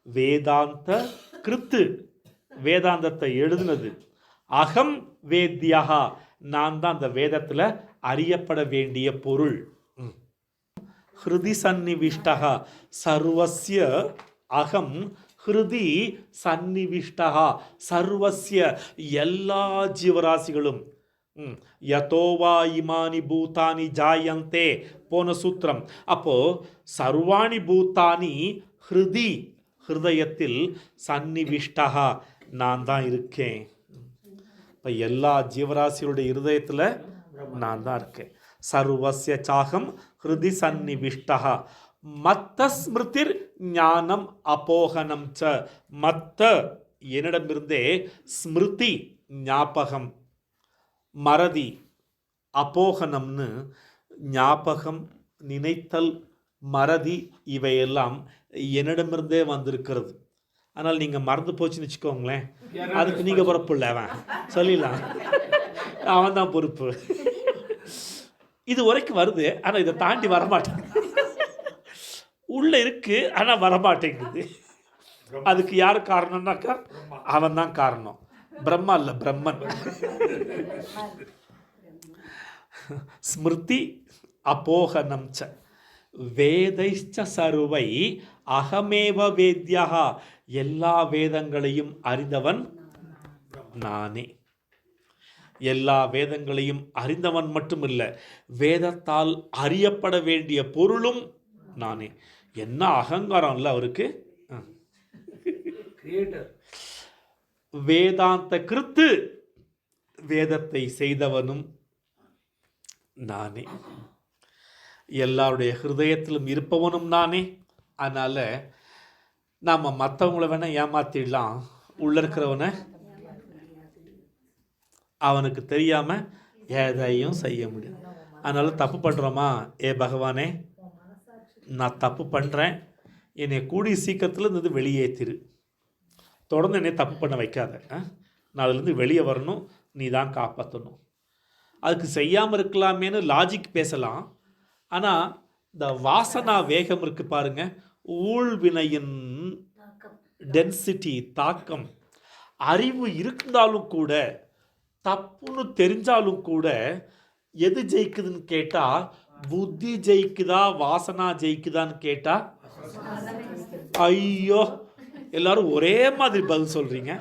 வேதாந்த கிருத்து, வேதாந்தத்தை எழுதுனது. அகம் வேத்யஹா, நான் தான் அந்த வேதத்தில் அறியப்பட வேண்டிய பொருள். ஹிருதி சந்நிவிஷ்டஹ, சர்வஸ்ய அகம் ஹிருதி சந்நிவிஷ்டஹ, சர்வஸ்ய எல்லா ஜீவராசிகளும். யதோவா இமானி பூதானி ஜாயந்தே போன சூத்திரம். அப்போ சர்வாணி பூதானி ஹிருதி, ஹிருதயத்தில், சந்நிவிஷ்டஹா, நான் தான் இருக்கேன். இப்போ எல்லா ஜீவராசிகளுடைய இருதயத்தில் நான் தான் இருக்கேன். சர்வஸ்ய சாகம் ஹிருதி சந்நிவிஷ்டஹ மத்த ஸ்மிருதிர் ஞானம் அபோகனம் ச. மத்த என்னிடமிருந்தே, ஸ்மிருதி ஞாபகம், மறதி, அபோகனம்னு ஞாபகம், நினைத்தல், மறதி, இவையெல்லாம் என்னிடமிருந்தே வந்திருக்கிறது. ஆனால் நீங்கள் மறந்து போச்சுன்னு வச்சுக்கோங்களேன், அதுக்கு நீங்கள் பொறுப்பு இல்லை, அவன் சொல்லிடலாம், அவன் தான் பொறுப்பு. இது வரைக்கும் வருது, ஆனால் இதை தாண்டி வரமாட்டேன். உள்ள இருக்கு, ஆனால் வரமாட்டேங்குது. அதுக்கு யார் காரணம்னாக்கா அவன் தான் காரணம். பிரம்மா இல்லை, பிரம்மன். ஸ்மிருதி அபோகனம் ச வேதைச்ச சர்வை அகமேவ வேத்யா. எல்லா வேதங்களையும் அறிந்தவன் நானே. எல்லா வேதங்களையும் அறிந்தவன் மட்டுமில்லை, வேதத்தால் அறியப்பட வேண்டிய பொருளும் நானே. என்ன அகங்காரம் இல்லை அவருக்கு. வேதாந்த கிருத்து, வேதத்தை செய்தவனும் நானே. எல்லாருடைய ஹிருதயத்திலும் இருப்பவனும் நானே. அதனால் நாம் மற்றவங்கள வேணால் ஏமாற்றிடலாம், உள்ள இருக்கிறவனை அவனுக்கு தெரியாமல் எதையும் செய்ய முடியும். அதனால் தப்பு பண்ணுறோமா, ஏ பகவானே நான் தப்பு பண்ணுறேன், என்னை கூடிய சீக்கிரத்தில் இருந்து வெளியேற்றிரு, தொடர்ந்து என்னை தப்பு பண்ண வைக்காத, நான் அதுலேருந்து வெளியே வரணும், நீ தான் காப்பாற்றணும். அதுக்கு செய்யாமல் இருக்கலாமேன்னு லாஜிக் பேசலாம். ஆனால் இந்த வாசனா வேகம் இருக்குது பாருங்கள், ஊழ்வினையின் டென்சிட்டி, தாக்கம், அறிவு இருந்தாலும் கூட, தப்புன்னு தெரிஞ்சாலும் கூட, எது ஜெயிக்குதுன்னு கேட்டால் புத்தி ஜெயிக்குதா வாசனா ஜெயிக்குதான்னு கேட்டால், ஐயோ எல்லாரும் ஒரே மாதிரி பதில் சொல்கிறீங்க.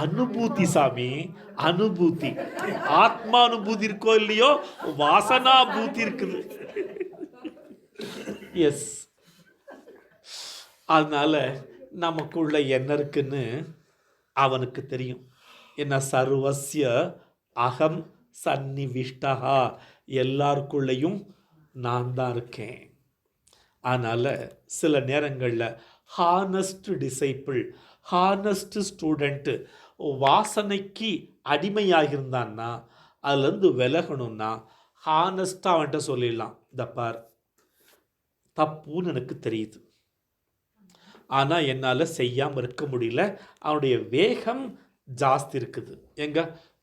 அனுபூதி சாமி, அனுபூதி. ஆத்மா அனுபூதி இருக்கோ இல்லையோ, வாசனா பூத்தி இருக்குது. எஸ். அதனால நமக்குள்ள என்ன இருக்குன்னு அவனுக்கு தெரியும். என்ன சர்வஸ்ய அகம் சந்நிவிஷ்டா, எல்லாருக்குள்ளேயும் நான் தான் இருக்கேன். அதனால் சில நேரங்களில் ஹானஸ்ட் டிசைப்பிள், ஹானஸ்ட் ஸ்டூடெண்ட்டு வாசனைக்கு அடிமையாக இருந்தான்னா, அதுலேருந்து விலகணும்னா ஹானஸ்ட்டாக அவன்கிட்ட சொல்லிடலாம், இந்த பார் தப்புன்னு எனக்கு தெரியுது, ஆனால் என்னால் செய்யாமல் இருக்க முடியல. அவனுடைய வேகம் ஜாஸ்தி இருக்குது. எங்க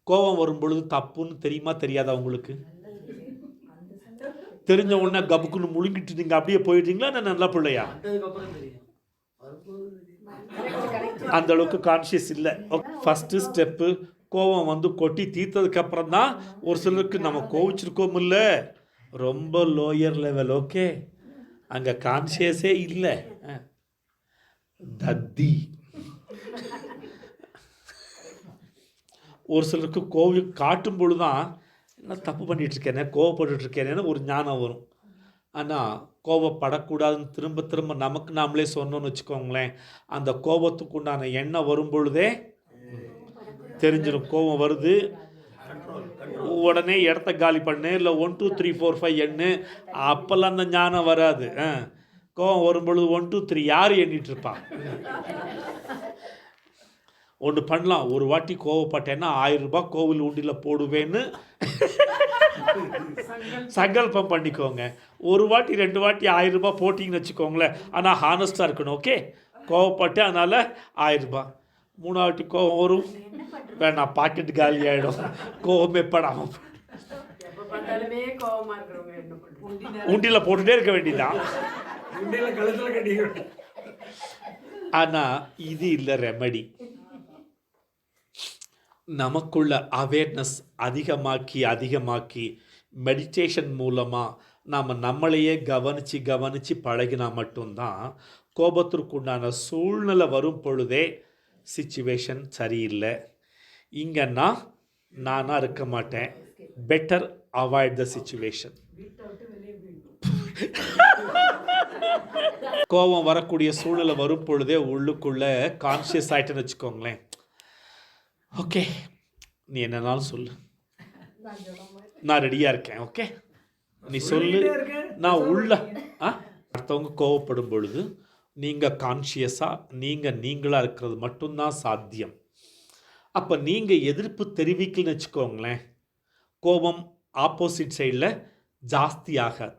கோபம் வரும் பொழுது தப்புன்னு தெரியுமா தெரியாதா உங்களுக்கு? தெரிஞ்ச உடனே கபுக்குன்னு முழுங்கிட்டு நீங்கள் அப்படியே போயிட்டீங்களா? நான் நல்ல பிள்ளையா? அந்த அளவுக்கு கான்ஷியஸ் இல்லை. ஃபஸ்ட்டு ஸ்டெப்பு கோபம் வந்து கொட்டி தீர்த்ததுக்கப்புறம் தான் ஒரு சிலருக்கு நம்ம கோவிச்சிருக்கோம் இல்லை, ரொம்ப லோயர் லெவல். ஓகே, அங்கே கான்ஷியஸே இல்லை. தத்தி. ஒரு சிலருக்கு கோவில் காட்டும் பொழுது தான் என்ன தப்பு பண்ணிகிட்ருக்கேனே, கோவப்பட்டுருக்கேனேன்னு ஒரு ஞானம் வரும். ஆனால் கோபப்படக்கூடாதுன்னு திரும்ப திரும்ப நமக்கு நாமளே சொன்னோன்னு வச்சுக்கோங்களேன், அந்த கோபத்துக்கு உண்டான எண்ணம் வரும் பொழுதே தெரிஞ்சிடும் கோபம் வருது, உடனே இடத்த காலி பண்ணு, இல்லை 1 2 3 4 5 எண்ணு. அப்போல்லாம் அந்த ஞானம் வராது. கோபம் வரும்பொழுது 1 2 3 யார் எண்ணிட்டு இருப்பான்? ஒன்று பண்ணலாம், ஒரு வாட்டி கோவப்பட்டேன்னா 1000 ரூபாய் கோவில் உண்டியில் போடுவேன்னு சங்கல்பம் பண்ணிக்கோங்க. ஒரு வாட்டி 2 வாட்டி 1000 ரூபாய் போட்டிங்கன்னு வச்சுக்கோங்களேன். ஆனால் ஹானஸ்டாக இருக்கணும். ஓகே, கோவப்பட்டு அதனால் 1000 ரூபாய். 3 வாட்டி கோவம் வரும், வேணாம் பாக்கெட் காலி ஆகிடும், கோவமே படாமல் உண்டியில் போட்டுகிட்டே இருக்க வேண்டியதான். ஆனால் இது இல்லை ரெமடி. நமக்குள்ள அவேர்னஸ் அதிகமாக்கி மெடிடேஷன் மூலமாக நாம் நம்மளையே கவனித்து பழகினா மட்டும்தான் கோபத்திற்குண்டான சூழ்நிலை வரும் பொழுதே சிச்சுவேஷன் சரியில்லை, இங்கன்னா நானாக இருக்க மாட்டேன், பெட்டர் அவாய்ட் த சிச்சுவேஷன். கோபம் வரக்கூடிய சூழ்நிலை வரும் பொழுதே உள்ளுக்குள்ளே கான்ஷியஸ் ஆகிட்டேன்னு வச்சுக்கோங்களேன். ஓகே, நீ என்னன்னாலும் சொல்லு, நான் ரெடியாக இருக்கேன். ஓகே, நீ சொல்லு, நான் உள்ள. அடுத்தவங்க கோவப்படும் பொழுது நீங்கள் கான்ஷியஸாக நீங்களாக இருக்கிறது மட்டும்தான் சாத்தியம். அப்போ நீங்கள் எதிர்ப்பு தெரிவிக்கலன்னு வச்சுக்கோங்களேன், கோபம் ஆப்போசிட் சைடில் ஜாஸ்தியாக,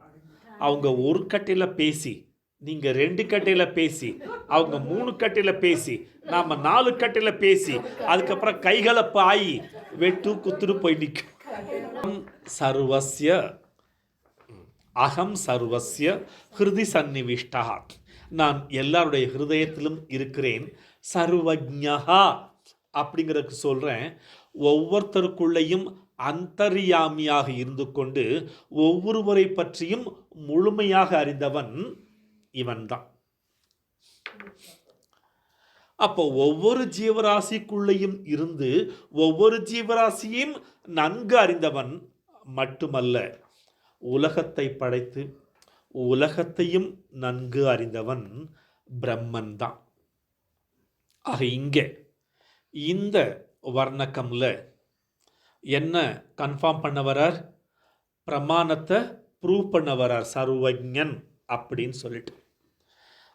அவங்க ஒரு கட்டையில் பேசி, நீங்கள் 2 கட்டையில் பேசி, அவங்க 3 கட்டையில் பேசி, நாம் 4 கட்டையில் பேசி, அதுக்கப்புறம் கைகலப்பு ஆகி வெட்டு குத்துரு போய் நிற்கும். சர்வஸ்ய அகம் சர்வஸ்ய ஹிருதி சந்நிவிஷ்டா, நான் எல்லாருடைய ஹிருதயத்திலும் இருக்கிறேன். சர்வஜ்ஞா அப்படிங்கிறதுக்கு சொல்கிறேன், ஒவ்வொருத்தருக்குள்ளேயும் அந்தர்யாமியாக இருந்து கொண்டு ஒவ்வொருவரை பற்றியும் முழுமையாக அறிந்தவன் இவன்தான். அப்போ ஒவ்வொரு ஜீவராசிக்குள்ளேயும் இருந்து ஒவ்வொரு ஜீவராசியும் நன்கு அறிந்தவன் மட்டுமல்ல, உலகத்தை படைத்து உலகத்தையும் நன்கு அறிந்தவன் பிரம்மன் தான். ஆக இங்கே இந்த வர்ணக்கம்ல என்ன கன்ஃபார்ம் பண்ண வரார்? பிரமாணத்தை ப்ரூவ் பண்ண வரார், சர்வஜன் அப்படின்னு சொல்லிட்டு.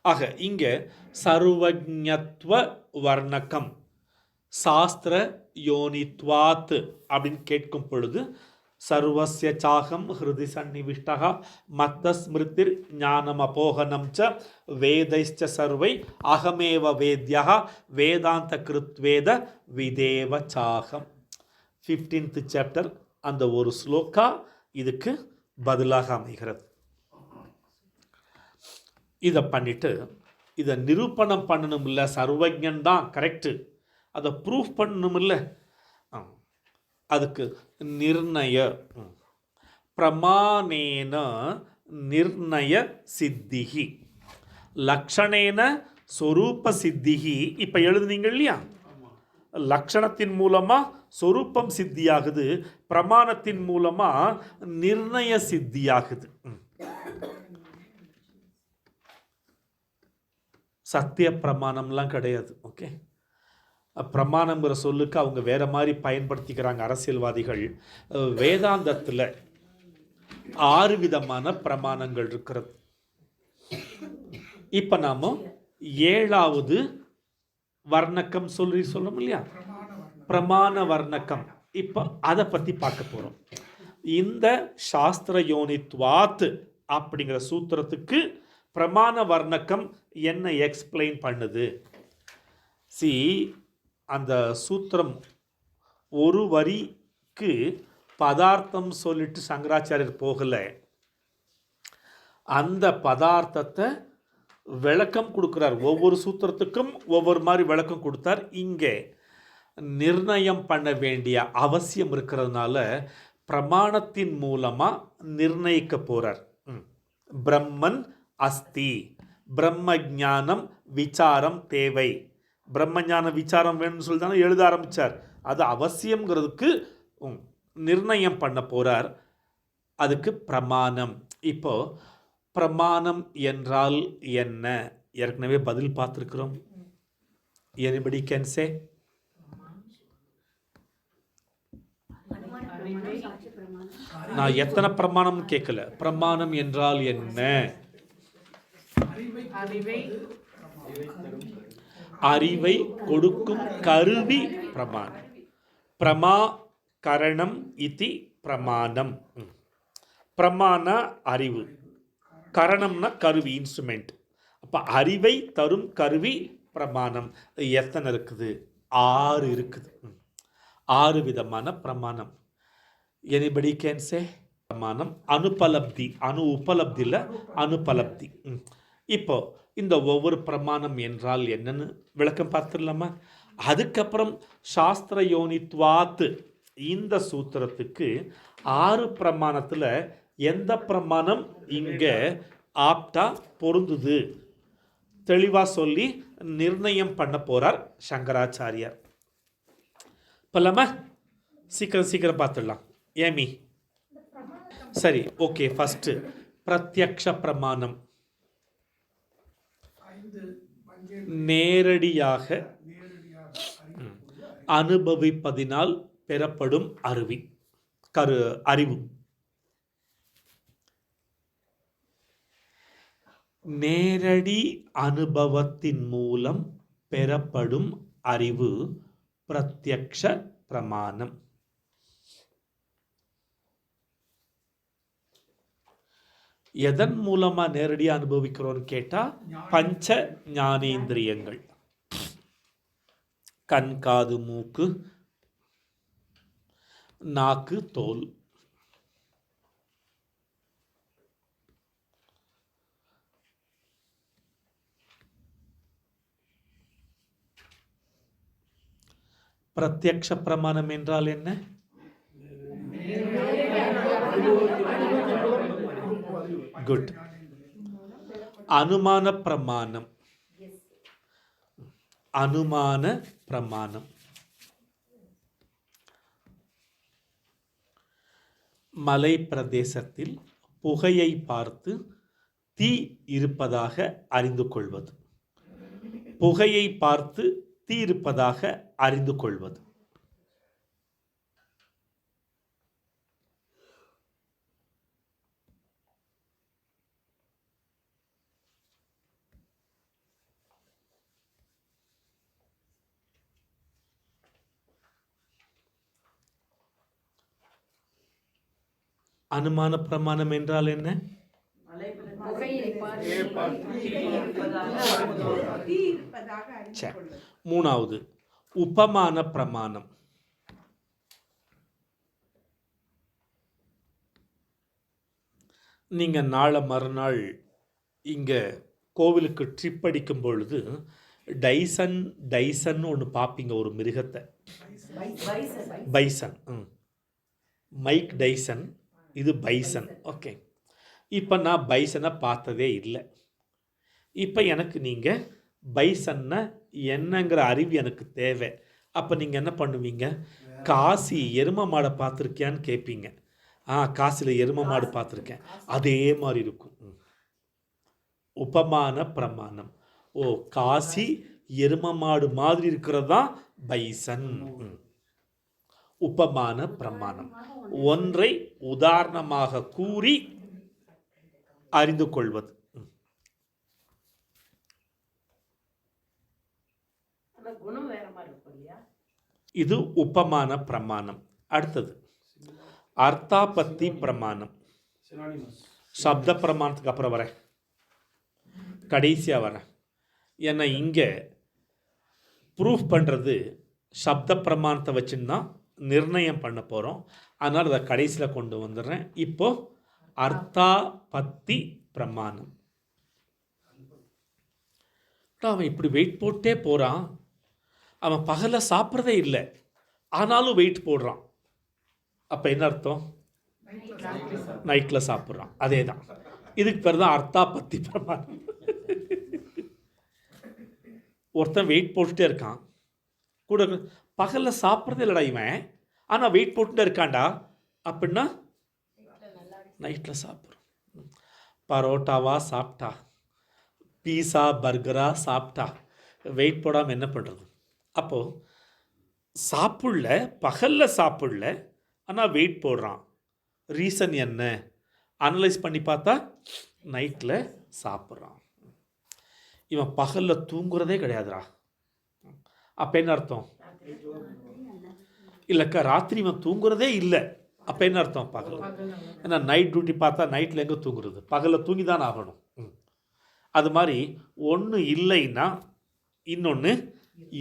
ஆக இங்கே சர்வஜத்வ வர்ணக்கம் சாஸ்திர யோனித்வாத் அப்படின்னு கேட்கும் பொழுது, சர்வஸ்ய சாகம் ஹிருதி சந்நிவிஷ்டா மத்த ஸ்மிருதிர் ஞானம் அபோகனம் ச வேதைச்ச சர்வை அகமேவ வேத்யா வேதாந்த கிருத்வேத விதேவ சாகம். 15th சாப்டர் அந்த ஒரு ஸ்லோகா இதுக்கு பதிலாக அமைகிறது. இதை பண்ணிட்டு இதை நிரூபணம் பண்ணணும் இல்லை, சர்வஜன் தான் கரெக்டு, அதை ப்ரூஃப் பண்ணணும் இல்லை. அதுக்கு நிர்ணய பிரமாணேன நிர்ணய சித்திகி லக்ஷணேன சொரூப சித்திகி. இப்போ எழுதுனீங்க இல்லையா, லக்ஷணத்தின் மூலமா சொரூபம் சித்தியாகுது, பிரமாணத்தின் மூலமா நிர்ணய சித்தியாகுது. சத்திய பிரமாணம்லாம் கிடையாது. ஓகே, பிரமாணங்கிற சொல்லுக்கு அவங்க வேற மாதிரி பயன்படுத்திக்கிறாங்க அரசியல்வாதிகள். வேதாந்தத்தில் 6 விதமான பிரமாணங்கள் இருக்கிறது. இப்போ நாம 7வது வர்ணக்கம் சொல்லணும் இல்லையா, பிரமாண வர்ணக்கம். இப்போ அதை பற்றி பார்க்க போகிறோம். இந்த சாஸ்திர யோனித்வாத் அப்படிங்கிற சூத்திரத்துக்கு பிரமாண வர்ணக்கம் என்ன எக்ஸ்பிளைன் பண்ணுது? சி, அந்த சூத்திரம் ஒரு வரிக்கு பதார்த்தம் சொல்லிட்டு சங்கராச்சாரியர் போகலை, அந்த பதார்த்தத்தை விளக்கம் கொடுக்குறார். ஒவ்வொரு சூத்திரத்துக்கும் ஒவ்வொரு மாதிரி விளக்கம் கொடுத்தார். இங்கே நிர்ணயம் பண்ண வேண்டிய அவசியம் இருக்கிறதுனால பிரமாணத்தின் மூலமாக நிர்ணயிக்க போகிறார். பிரம்மன் அஸ்தி, பிரம்ம ஞானம் விசாரம் தேவை, பிரம்மஞான விசாரம் வேணும்னு சொல்லி தானே எழுத ஆரம்பித்தார். அது அவசியங்கிறதுக்கு நிர்ணயம் பண்ண போகிறார். அதுக்கு பிரமாணம். இப்போ பிரமாணம் என்றால் என்ன? ஏற்கனவே பதில் பார்த்துருக்கிறோம். Anybody can say? நான் எத்தனை பிரமாணம் கேட்கல, பிரமாணம் என்றால் என்ன? அறிவை கொடுக்கும் கருவி பிரமாணம். பிரமா கரணம் இதி பிரமாணம். பிரமாண அறிவு, கரணம்னா கருவி, இன்ஸ்ட்ருமெண்ட். அப்போ அறிவை தரும் கருவி பிரமாணம். எத்தனை இருக்குது? 6 இருக்குது. 6 விதமான பிரமாணம். Anybody can say? பிரமாணம் அனுபலப்தி, உபலப்தி இல்லை, அனுபலப்தி. இப்போ இந்த ஒவ்வொரு பிரமாணம் என்றால் என்னன்னு விளக்கம் பார்த்துடலாமா? அதுக்கப்புறம் சாஸ்திர யோனித்வாத் இந்த சூத்திரத்துக்கு 6 பிரமாணத்தில் எந்த பிரமாணம் இங்கே ஆப்டா பொருந்துது தெளிவாக சொல்லி நிர்ணயம் பண்ண போகிறார் சங்கராச்சாரியார். இப்போல்லாமா சீக்கிரம் பார்த்துடலாம். ஏமி சரி, ஓகே. ஃபஸ்ட்டு பிரத்யக்ஷ பிரமாணம், நேரடியாக அனுபவிப்பதினால் பெறப்படும் அறிவு. நேரடி அனுபவத்தின் மூலம் பெறப்படும் அறிவு பிரத்யக்ஷ பிரமாணம். எதன் மூலமா நேரடியாக அனுபவிக்கிறோன்னு கேட்டால் பஞ்ச ஞானேந்திரியங்கள், கண், காது, மூக்கு, நாக்கு, தோல். பிரத்யக்ஷ பிரமாணம் என்றால் என்ன? குட். அனுமான பிரமாணம். அனுமான பிரமாணம். மலை பிரதேசத்தில் புகையை பார்த்து தீ இருப்பதாக அறிந்து கொள்வது. புகையை பார்த்து தீ இருப்பதாக அறிந்து கொள்வது. அனுமான பிரமாணம் என்றால் என்ன? சரி. மூணாவது உபமான பிரமாணம். நீங்க நாளை மறுநாள் இங்க கோவிலுக்கு ட்ரிப் அடிக்கும் பொழுது டைசன் ஒன்று பார்ப்பீங்க, ஒரு மிருகத்தை. பைசன். மைக் டைசன், இது பைசன். ஓகே. இப்போ நான் பைசனை பார்த்ததே இல்லை. இப்போ எனக்கு நீங்கள் பைசன்னா என்னங்கிற அறிவு எனக்கு தேவை. அப்போ நீங்கள் என்ன பண்ணுவீங்க? காசி எரும மாடை பார்த்துருக்கியான்னு கேட்பீங்க. காசியில் எரும மாடு பார்த்துருக்கேன். அதே மாதிரி இருக்கும். உபமான பிரமாணம். ஓ, காசி எரும மாடு மாதிரி இருக்கிறது தான் பைசன். உபமான பிரமாணம். ஒன்றை உதாரணமாக கூறி அறிந்து கொள்வது. இது உபமான பிரமாணம். அடுத்தது அர்த்தாபத்தி பிரமாணம். சப்த பிரமாணத்துக்கு அப்புறம் வரேன், கடைசியாக வரேன். ஏன்னா இங்கே ப்ரூஃப் பண்ணுறது சப்த பிரமாணத்தை வச்சுன்னு தான் நிர்ணயம் பண்ண போகிறோம். அதனால் அதை கடைசியில் கொண்டு வந்துடுறேன். இப்போ அர்த்தாபத்தி பிரமாணம். அவன் இப்படி வெயிட் போட்டே போகிறான். அவன் பகலில் சாப்பிட்றதே இல்லை, ஆனாலும் வெயிட் போடுறான். அப்போ என்ன அர்த்தம்? நைட்டில் சாப்பிட்றான். அதே தான். இதுக்கு பேர் தான் அர்த்தாபத்தி பிரமாணம். ஒருத்தன் வெயிட் போட்டுட்டே இருக்கான், கூட பகலில் சாப்பிட்றதே இல்லைடா இவன், ஆனால் வெயிட் போட்டுட்டே இருக்கான்டா. அப்படின்னா நைட்டில் சாப்பிட்றோம். பரோட்டாவா சாப்பிட்டா, பீஸா பர்கரா சாப்பிட்டா வெயிட் போடாமல் என்ன பண்ணுறது? அப்போது சாப்பிடல, பகலில் சாப்பிடல, ஆனால் வெயிட் போடுறான். ரீசன் என்ன? அனலைஸ் பண்ணி பார்த்தா நைட்டில் சாப்பிட்றான். இவன் பகலில் தூங்குறதே கிடையாதுடா. அப்போ என்ன அர்த்தம்? இல்லைக்கா, ராத்திரி இவன் தூங்குறதே இல்லை. அப்போ என்ன அர்த்தம்? பகல். ஏன்னா நைட் டியூட்டி பார்த்தா நைட்டில் எங்கே தூங்குறது? பகலில் தூங்கி தான் ஆகணும். அது மாதிரி ஒன்று இல்லைன்னா இன்னொன்று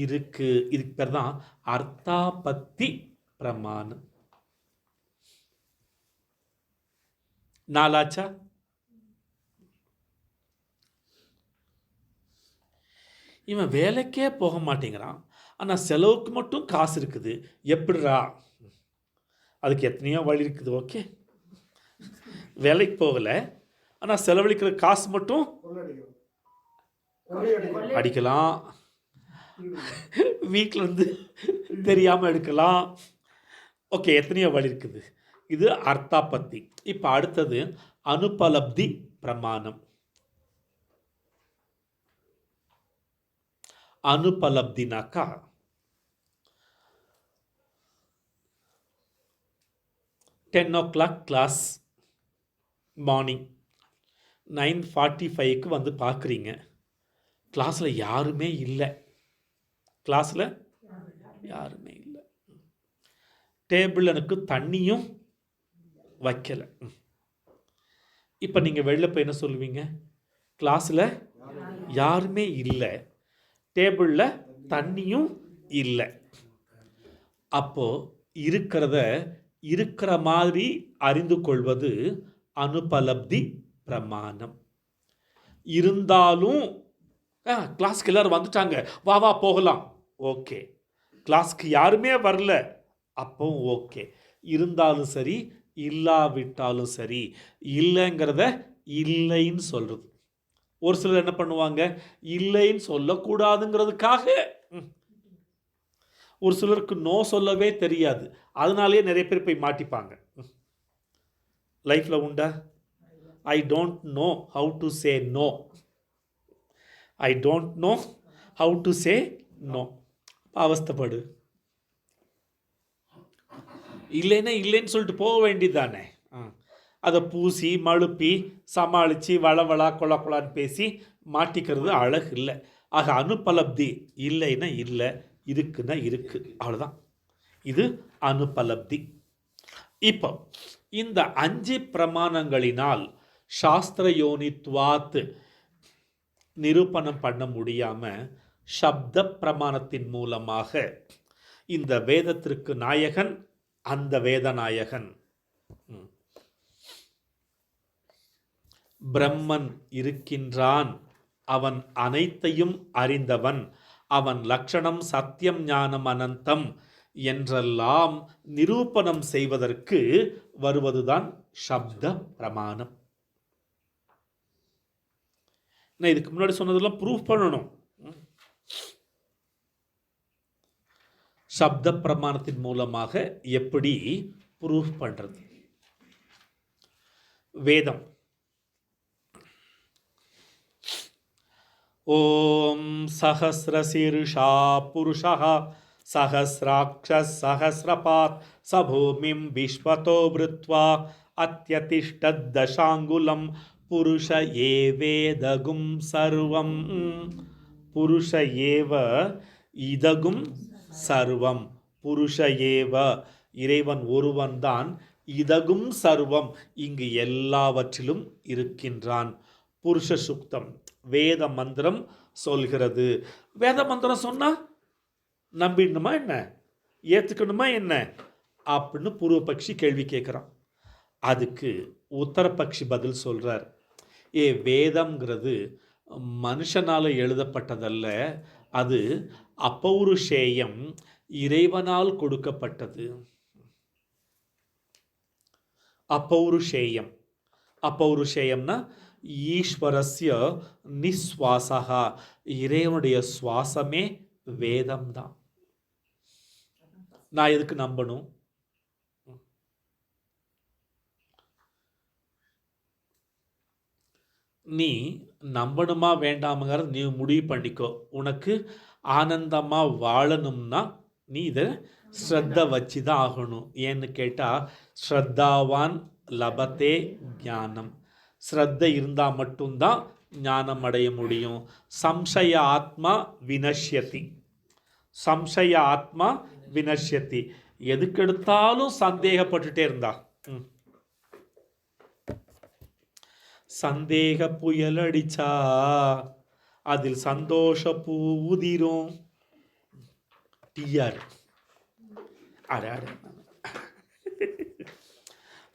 இருக்கு. இதுக்கு பேர் தான் அர்த்தாபத்தி பிரமாணம். நாலாச்சா? இவன் வேலைக்கே போக மாட்டேங்கிறான், ஆனால் செலவுக்கு மட்டும் காசு இருக்குது. எப்படிரா? அதுக்கு எத்தனையோ வழி இருக்குது. ஓகே, வேலைக்கு போகலை, ஆனால் செலவழிக்கிற காசு மட்டும் அடிக்கலாம். வீட்டில் இருந்து தெரியாமல் எடுக்கலாம். ஓகே, எத்தனையோ வழி இருக்குது. இது அர்த்தாபத்தி. இப்போ அடுத்தது அனுபலப்தி பிரமாணம். அனுபலப்தினாக்கா ten o'clock class morning 9:45க்கு வந்து பார்க்குறீங்க. கிளாஸில் யாருமே இல்லை. கிளாஸில் யாருமே இல்லை. டேபிள் எனக்கு தண்ணியும் வைக்கலை. இப்போ நீங்கள் வெளில போய் என்ன சொல்லுவீங்க? கிளாஸில் யாருமே இல்லை, டேபிளில் தண்ணியும் இல்லை. அப்போது இருக்கிறத இருக்கிற மாதிரி அறிந்து கொள்வது அனுபலப்தி பிரமாணம். இருந்தாலும் கிளாஸ்க்கு எல்லோரும் வந்துட்டாங்க, வா வா போகலாம். ஓகே, கிளாஸ்க்கு யாருமே வரல, அப்பவும் ஓகே. இருந்தாலும் சரி, இல்லாவிட்டாலும் சரி, இல்லைங்கிறத இல்லைன்னு சொல்கிறது. ஒரு சிலர் என்ன பண்ணுவாங்க, இல்லைன்னு சொல்லக்கூடாதுங்கிறதுக்காக ஒரு சிலருக்கு நோ சொல்லவே தெரியாது, அதனாலேயே நிறைய பேர் போய் மாட்டிப்பாங்க. லைஃப்பில் உண்டா? I don't know how to say no. I don't know how to say no. அவஸ்தைப்படு. இல்லைன்னா இல்லைன்னு சொல்லிட்டு போக வேண்டியது தானே. அதை பூசி மழுப்பி சமாளித்து வளவளா கொல கொலான்னு பேசி மாட்டிக்கிறது அழகு இல்லை. ஆக அனுபலப்தி, இல்லைன்னா இல்லை, இருக்குன்னா இருக்கு, அவ்வளோதான். இது அனுபலப்தி. இப்போ இந்த 5 பிரமாணங்களினால் சாஸ்திர யோனித்வாத் நிரூபணம் பண்ண முடியாமல் சப்த பிரமாணத்தின் மூலமாக இந்த வேதத்திற்கு நாயகன் அந்த வேதநாயகன் பிரம்மன் இருக்கின்றான், அவன் அனைத்தையும் அறிந்தவன், அவன் லட்சணம் சத்தியம் ஞானம் அனந்தம் என்றெல்லாம் நிரூபணம் செய்வதற்கு வருவதுதான் சப்த பிரமாணம். நான் இதுக்கு முன்னாடி சொன்னதெல்லாம் ப்ரூஃப் பண்ணணும். சப்த பிரமாணத்தின் மூலமாக எப்படி ப்ரூஃப் பண்றது? வேதம் ஓம் சஹஸ்ரசீர்ஷா புருஷः சஹஸ்ராக்ஷஸ் சஹஸ்ரபாத் சபூமிம் விஸ்வதோ விருத்வா அத்யதிஷ்டத்தசாங்குலம் புருஷ ஏவேதகும் சர்வம். புருஷ ஏவ இதகும் சர்வம். புருஷ ஏவ இறைவன் ஒருவன் தான், இதகும் சர்வம் இங்கு எல்லாவற்றிலும் இருக்கின்றான். புருஷ சுக்தம் வேத மந்திரம் சொல்கிறது. வேத மந்திரம் சொன்னா நம்பிடணுமா என்ன, ஏற்றுக்கணுமா என்ன அப்படின்னு பூர்வபக்ஷி கேள்வி கேட்குறான். அதுக்கு உத்தரபக்ஷி பதில் சொல்றார், வேதம்ங்கிறது மனுஷனால் எழுதப்பட்டதல்ல, அது அப்பௌருஷேயம், இறைவனால் கொடுக்கப்பட்டது. அப்பௌருஷேயம், அப்பௌருஷேயம்னா ஈஸ்வரஸ்ய நிஸ்வாசா, இறைவனுடைய சுவாசமே வேதம்தான். நான் எதுக்கு நம்பணும்? நீ நம்பணுமா வேண்டாமங்கிறது நீ முடிவு பண்ணிக்கோ. உனக்கு ஆனந்தமாக வாழணும்னா நீ இதை ஸ்ரத்த வச்சு தான் ஆகணும். ஏன்னு கேட்டால் ஸ்ரத்தாவான் லபத்தே ஞானம். ஸ்ரத்த இருந்தால் மட்டும்தான் ஞானம் அடைய முடியும். சம்சய ஆத்மா வினஷ்யதி, சம்சய ஆத்மா வினஷ்யதி. எதுக்கெடுத்தாலும் சந்தேகப்பட்டுட்டே இருந்தா சந்தேக புயல் அடிச்சா அதில் சந்தோஷ பூ உதிரும். டிஆர் அட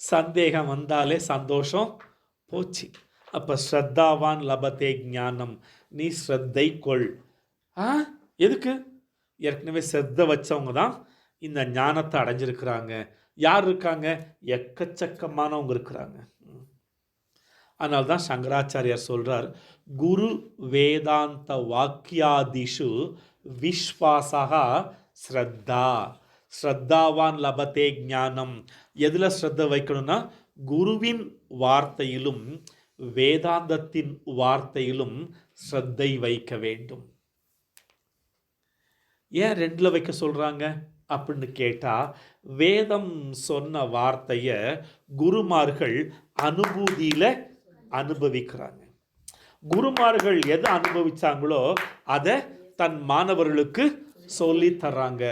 சந்தேகம் வந்தாலே சந்தோஷம் போச்சு. அப்போ ஸ்ரத்தாவான் லபத்தே ஞானம். நீ ஸ்ரத்தை கொள். எதுக்கு? ஏற்கனவே ஸ்ரத்த வச்சவங்க தான் இந்த ஞானத்தை அடைஞ்சிருக்கிறாங்க. யார் இருக்காங்க? எக்கச்சக்கமானவங்க இருக்கிறாங்க. அதனால தான் சங்கராச்சாரியார் சொல்கிறார், குரு வேதாந்த வாக்கியாதிஷு விஸ்வாசா ஸ்ரத்தா. ஸ்ரத்தாவான் லபத்தே ஞானம். எதில் ஸ்ரத்த வைக்கணும்னா குருவின் வார்த்தையிலும் வேதாந்தத்தின் வார்த்தையிலும் ஸ்ரத்தை வைக்க வேண்டும். ஏன் 2ல் வைக்க சொல்கிறாங்க அப்படின்னு கேட்டால், வேதம் சொன்ன வார்த்தையை குருமார்கள் அனுபூதியில் அனுபவிக்கிறாங்க. குருமார்கள் எதை அனுபவிச்சாங்களோ அதை தன் மாணவர்களுக்கு சொல்லி தர்றாங்க.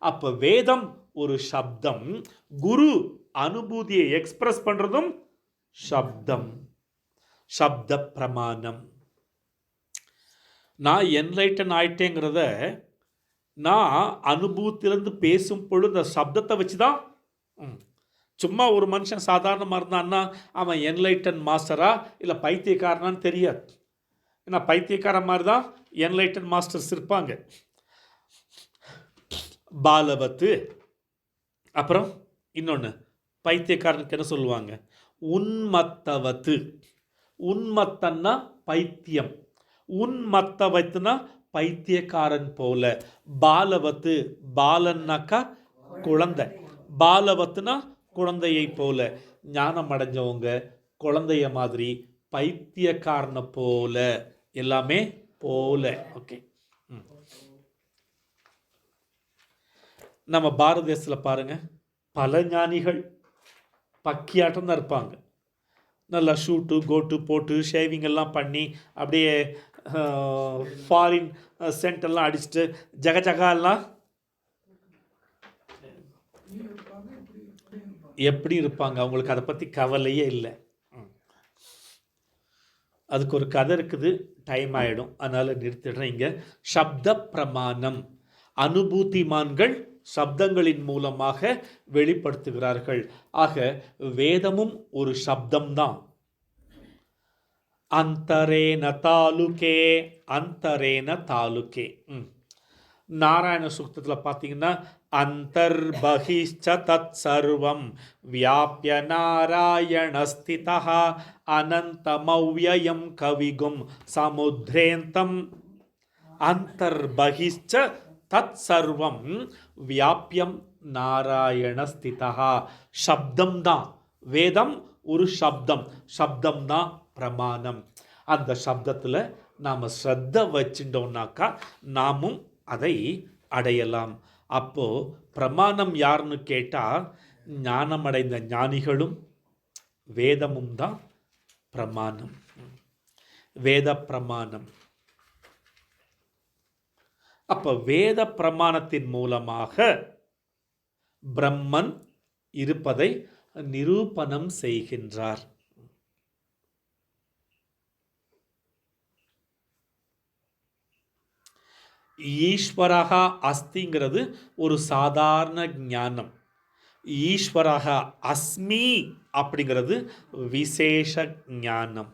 அப்போ வேதம் ஒரு சப்தம், குரு அனுபூதியை எக்ஸ்பிரஸ் பண்ணுறதும் சப்தம், சப்த பிரமாணம். நான் என்லைட்டன் ஆயிட்டேங்கிறத நான் அனுபவத்திலிருந்து பேசும் பொழுது அந்த சப்தத்தை வச்சு தான். சும்மா ஒரு மனுஷன் சாதாரணமாக இருந்தான்னா அவன் என்லைட்டன் மாஸ்டரா இல்லை பைத்தியக்காரனான்னு தெரியாது. ஏன்னா பைத்தியக்கார மாதிரி தான் என்லைட்டன் மாஸ்டர்ஸ் இருப்பாங்க. பாலவத்து. அப்புறம் இன்னொன்று பைத்தியக்காரனுக்கு என்ன சொல்லுவாங்க? உன்மத்தவத்து. உன்மத்தன்னா பைத்தியம், உன்மத்தவத்துனா பைத்தியக்காரன் போல. பாலவத்து, பாலன்னாக்கா குழந்தை, பாலவத்துனா குழந்தையை போல. ஞானம் அடைஞ்சவங்க குழந்தைய மாதிரி, பைத்தியக்காரனை போல, எல்லாமே போல. ஓகே. நம்ம பாரத தேசத்தில் பாருங்க, பல ஞானிகள் பக்கியாட்டம் தான் இருப்பாங்க. நல்லா ஷூட்டு கோட்டு போட்டு ஷேவிங் எல்லாம் பண்ணி அப்படியே ஃபாரின் சென்ட் எல்லாம் அடிச்சுட்டு ஜகஜகா எல்லாம் எப்படி இருப்பாங்க? அவங்களுக்கு அதை பற்றி கவலையே இல்லை. அதுக்கு ஒரு கதை இருக்குது, டைம் ஆகிடும், அதனால் நிறுத்திடுறேன். இங்கே சப்த பிரமாணம், அனுபூதிமான்கள் சப்தங்களின் மூலமாக வெளிப்படுத்துகிறார்கள். ஆக வேதமும் ஒரு சப்தம்தான். அந்தரேன தாலுகே, அந்தரேன தாலுகே. நாராயண சூக்தத்தில் பார்த்தீங்கன்னா, அந்தர்பகிஷ்ச தத் சர்வம் வியாப்ய நாராயணஸ்திதः அனந்தமவ்யயம் கவிகும் சமுத்ரேந்தம். அந்தர்பகிஷ்ச தத் சர்வம் வியாப்யம் நாராயணஸ்திதः. சப்தம்தான் வேதம், ஒரு சப்தம், சப்தம்தான் பிரமாணம். அந்த சப்தத்தில் நாம் ஸ்ரத்த வச்சுட்டோம்னாக்கா நாமும் அதை அடையலாம். அப்போ பிரமாணம் யாருன்னு கேட்டால், ஞானமடைந்த ஞானிகளும் வேதமும் தான் பிரமாணம், வேத பிரமாணம். அப்போ வேத பிரமாணத்தின் மூலமாக பிரம்மன் இருப்பதை நிரூபணம் செய்கின்றார். ஈஸ்வரஹா அஸ்திங்கிறது ஒரு சாதாரண ஞானம். ஈஸ்வரஹா அஸ்மி அப்படிங்கிறது விசேஷ ஞானம்.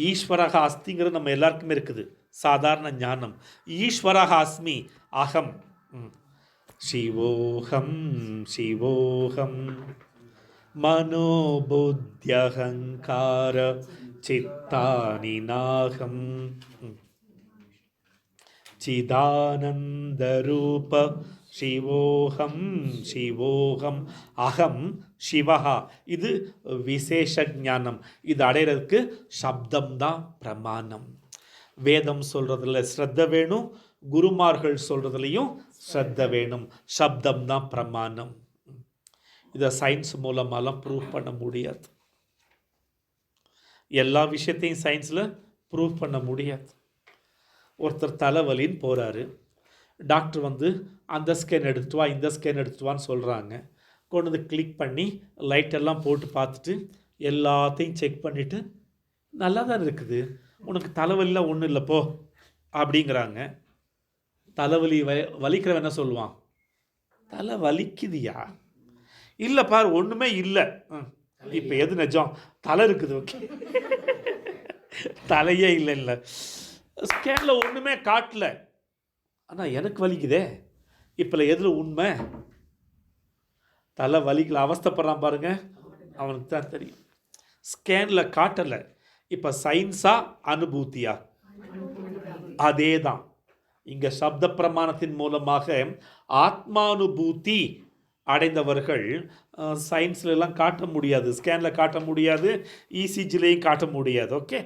ஈஸ்வரஹா அஸ்திங்கிறது நம்ம எல்லாருக்குமே இருக்குது, சாதாரண ஞானம். ஈஸ்வரஹா அஸ்மி அகம், சிவோகம் சிவோகம் மனோபுத்யஹங்கார சித்தானி நாகம் சிதானந்தரூப சிவோகம் சிவோகம் அகம் சிவஹா. இது விசேஷ ஞானம். இது அடைகிறதுக்கு சப்தம்தான் பிரமாணம். வேதம் சொல்கிறதுல ஸ்ரத்த வேணும், குருமார்கள் சொல்கிறதுலையும் ஸ்ரத்த வேணும். சப்தம்தான் பிரமாணம். இதை சயின்ஸ் மூலமாலாம் ப்ரூவ் பண்ண முடியாது. எல்லா விஷயத்தையும் சயின்ஸில் ப்ரூவ் பண்ண முடியாது. ஒருத்தர் தலைவலின்னு போகிறாரு, டாக்டர் வந்து அந்த ஸ்கேன் எடுத்துட்டு வா, இந்த ஸ்கேன் எடுத்துட்டு வான்னு சொல்கிறாங்க. கொண்டு வந்து கிளிக் பண்ணி லைட்டெல்லாம் போட்டு பார்த்துட்டு எல்லாத்தையும் செக் பண்ணிவிட்டு நல்லா தான் இருக்குது, உனக்கு தலைவலிலாம் ஒன்றும் இல்லை போ அப்படிங்கிறாங்க. தலைவலி வலிக்கிறவன் என்ன சொல்லுவான்? தலை வலிக்குதியா? இல்லை பார் ஒன்றுமே இல்லை. இப்போ எது நிஜம்? தலை இருக்குது. ஓகே, தலையே இல்லை. இல்லை, ஸ்கேனில் ஒன்றுமே காட்டல, ஆனால் எனக்கு வலிக்குதே. இப்போ எதில் உண்மை? தலை வலிக்கல, அவஸ்தைப்படுறான் பாருங்க, அவனுக்கு தான் தெரியும். ஸ்கேனில் காட்டலை. இப்போ சயின்ஸா அனுபூத்தியா? அதே தான். இங்கே சப்த பிரமாணத்தின் மூலமாக ஆத்மானுபூதி அடைந்தவர்கள் சயின்ஸ்லாம் காட்ட முடியாது, ஸ்கேனில் காட்ட முடியாது, இசிஜிலையும் காட்ட முடியாது. ஓகே,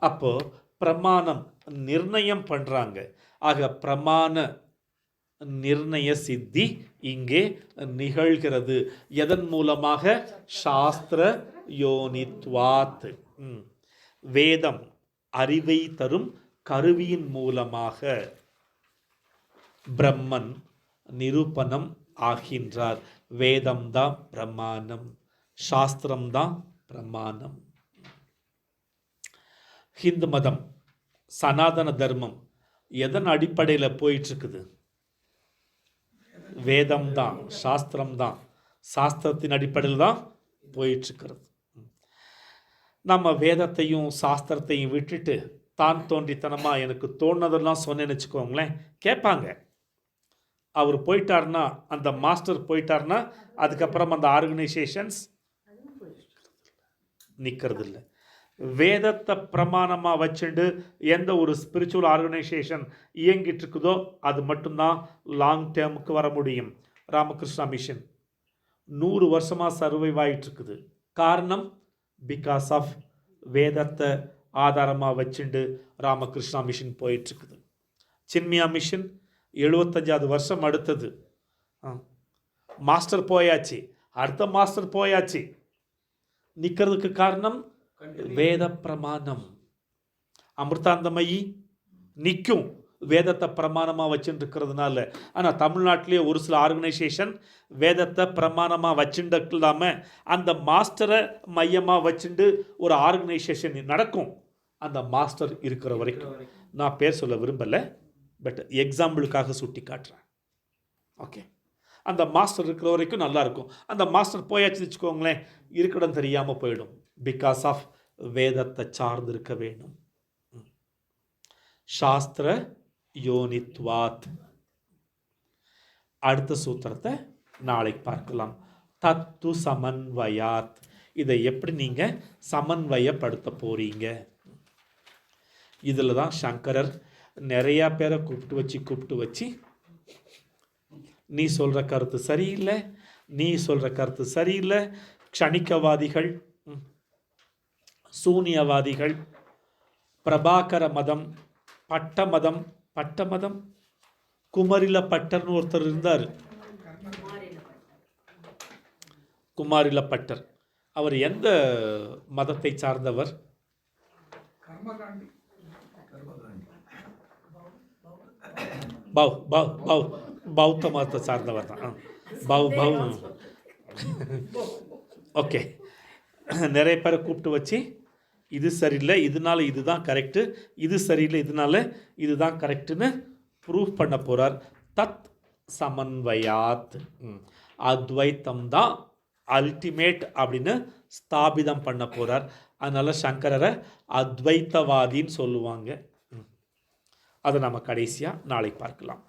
அப்போது பிரமாணம் நிர்ணயம் பண்ணுறாங்க. ஆக பிரமாண நிர்ணய சித்தி இங்கே நிகழ்கிறது. எதன் மூலமாக? சாஸ்திர யோனித்வாத். வேதம் அறிவை தரும் கருவியின் மூலமாக பிரம்மன் நிரூபணம் ஆகின்றார். வேதம்தான் பிரமாணம், சாஸ்திரம்தான் பிரமாணம். ஹிந்து மதம், சனாதன தர்மம் எதன் அடிப்படையில் போயிட்டுருக்குது? வேதம் தான், சாஸ்திரம் தான், சாஸ்திரத்தின் அடிப்படையில் தான் போயிட்டுருக்கிறது. நம்ம வேதத்தையும் சாஸ்திரத்தையும் விட்டுட்டு தான் தோன்றித்தனமாக எனக்கு தோணுனதெல்லாம் சொன்னேன்னு வச்சுக்கோங்களேன், கேட்பாங்க. அவர் போயிட்டார்னா, அந்த மாஸ்டர் போயிட்டார்னா அதுக்கப்புறம் அந்த ஆர்கனைசேஷன்ஸ் நிற்கிறது இல்லை. வேதத்தை பிரமாணமாக வச்சுண்டு எந்த ஒரு ஸ்பிரிச்சுவல் ஆர்கனைசேஷன் இயங்கிட்டு இருக்குதோ அது மட்டும்தான் லாங் டேர்முக்கு வர முடியும். ராமகிருஷ்ணா மிஷன் 100 வருஷமாக சர்வைவ் ஆகிட்டு இருக்குது. காரணம் பிகாஸ் ஆஃப் வேதத்தை ஆதாரமாக வச்சுண்டு ராமகிருஷ்ணா மிஷன் போயிட்டுருக்குது. சின்மியா மிஷன் 75வது வருஷம் அடுத்தது. மாஸ்டர் போயாச்சு, அடுத்த மாஸ்டர் போயாச்சு. நிற்கிறதுக்கு காரணம் வேத பிரமாணம். அமிர்தாந்தமயி நிற்கும் வேதத்தை பிரமாணமாக வச்சுட்டு இருக்கிறதுனால. ஆனால் தமிழ்நாட்டிலே ஒரு சில ஆர்கனைசேஷன் வேதத்தை பிரமாணமாக வச்சுட்டு இல்லாமல் அந்த மாஸ்டரை மையமாக வச்சுட்டு ஒரு ஆர்கனைசேஷன் நடக்கும். அந்த மாஸ்டர் இருக்கிற வரைக்கும். நான் பேர் சொல்ல விரும்பலை, பட் எக்ஸாம்பிளுக்காக சுட்டி காட்டுறேன். ஓகே, அந்த மாஸ்டர் இருக்கிற வரைக்கும் நல்லாயிருக்கும். அந்த மாஸ்டர் போயாச்சுன்னு வச்சுக்கோங்களேன், இருக்கிடம் தெரியாமல் போயிடும். பிகாஸ் ஆஃப் வேதத்தை சார்ந்து இருக்க வேணும். சாஸ்திர யோனித்வாத். அடுத்த சூத்திரத்தை நாளைக்கு பார்க்கலாம். தத்து சமன்வயாத். இதை எப்படி நீங்கள் சமன்வயப்படுத்த போறீங்க? இதில் தான் சங்கரர் நிறையா பேரை கூப்பிட்டு வச்சு நீ சொல்கிற கருத்து சரியில்லை, நீ சொல்கிற கருத்து சரியில்லை, க்ஷணிக்கவாதிகள், சூனியவாதிகள், பிரபாகர மதம், பட்ட மதம், குமரில பட்டர்னு ஒருத்தர் இருந்தார். குமாரில பட்டர் அவர் எந்த மதத்தை சார்ந்தவர்? பௌத்த மதத்தை சார்ந்தவர் தான். ஓகே, நிறைய பேரை கூப்பிட்டு வச்சு இது சரியில்லை, இதனால இதுதான் கரெக்டு, இது சரியில்லை, இதனால இதுதான் கரெக்டுன்னு ப்ரூவ் பண்ண போகிறார். தத் சமன்வயாத். அத்வைத்தம் தான் அல்டிமேட் அப்படின்னு ஸ்தாபிதம் பண்ண போகிறார். அதனால் சங்கரரை அத்வைத்தவாதின்னு சொல்லுவாங்க. அதை நம்ம கடைசியாக நாளைக்கு பார்க்கலாம்.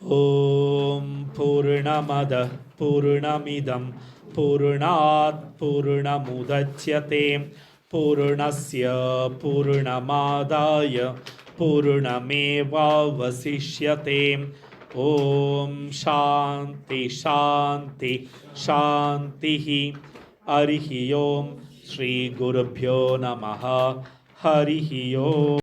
ஓம் பூர்ணமத பூர்ணமிதம் பூர்ணாத் பூர்ணமுதச்யதே பூர்ணஸ்ய பூர்ணமாதாய பூர்ணமேவாவசிஷ்யதே. ஓம் சாந்தி சாந்தி சாந்தி. ஹரிஹி ஓம். ஸ்ரீ குருப்யோ நமஹ. ஹரிஹி ஓம்.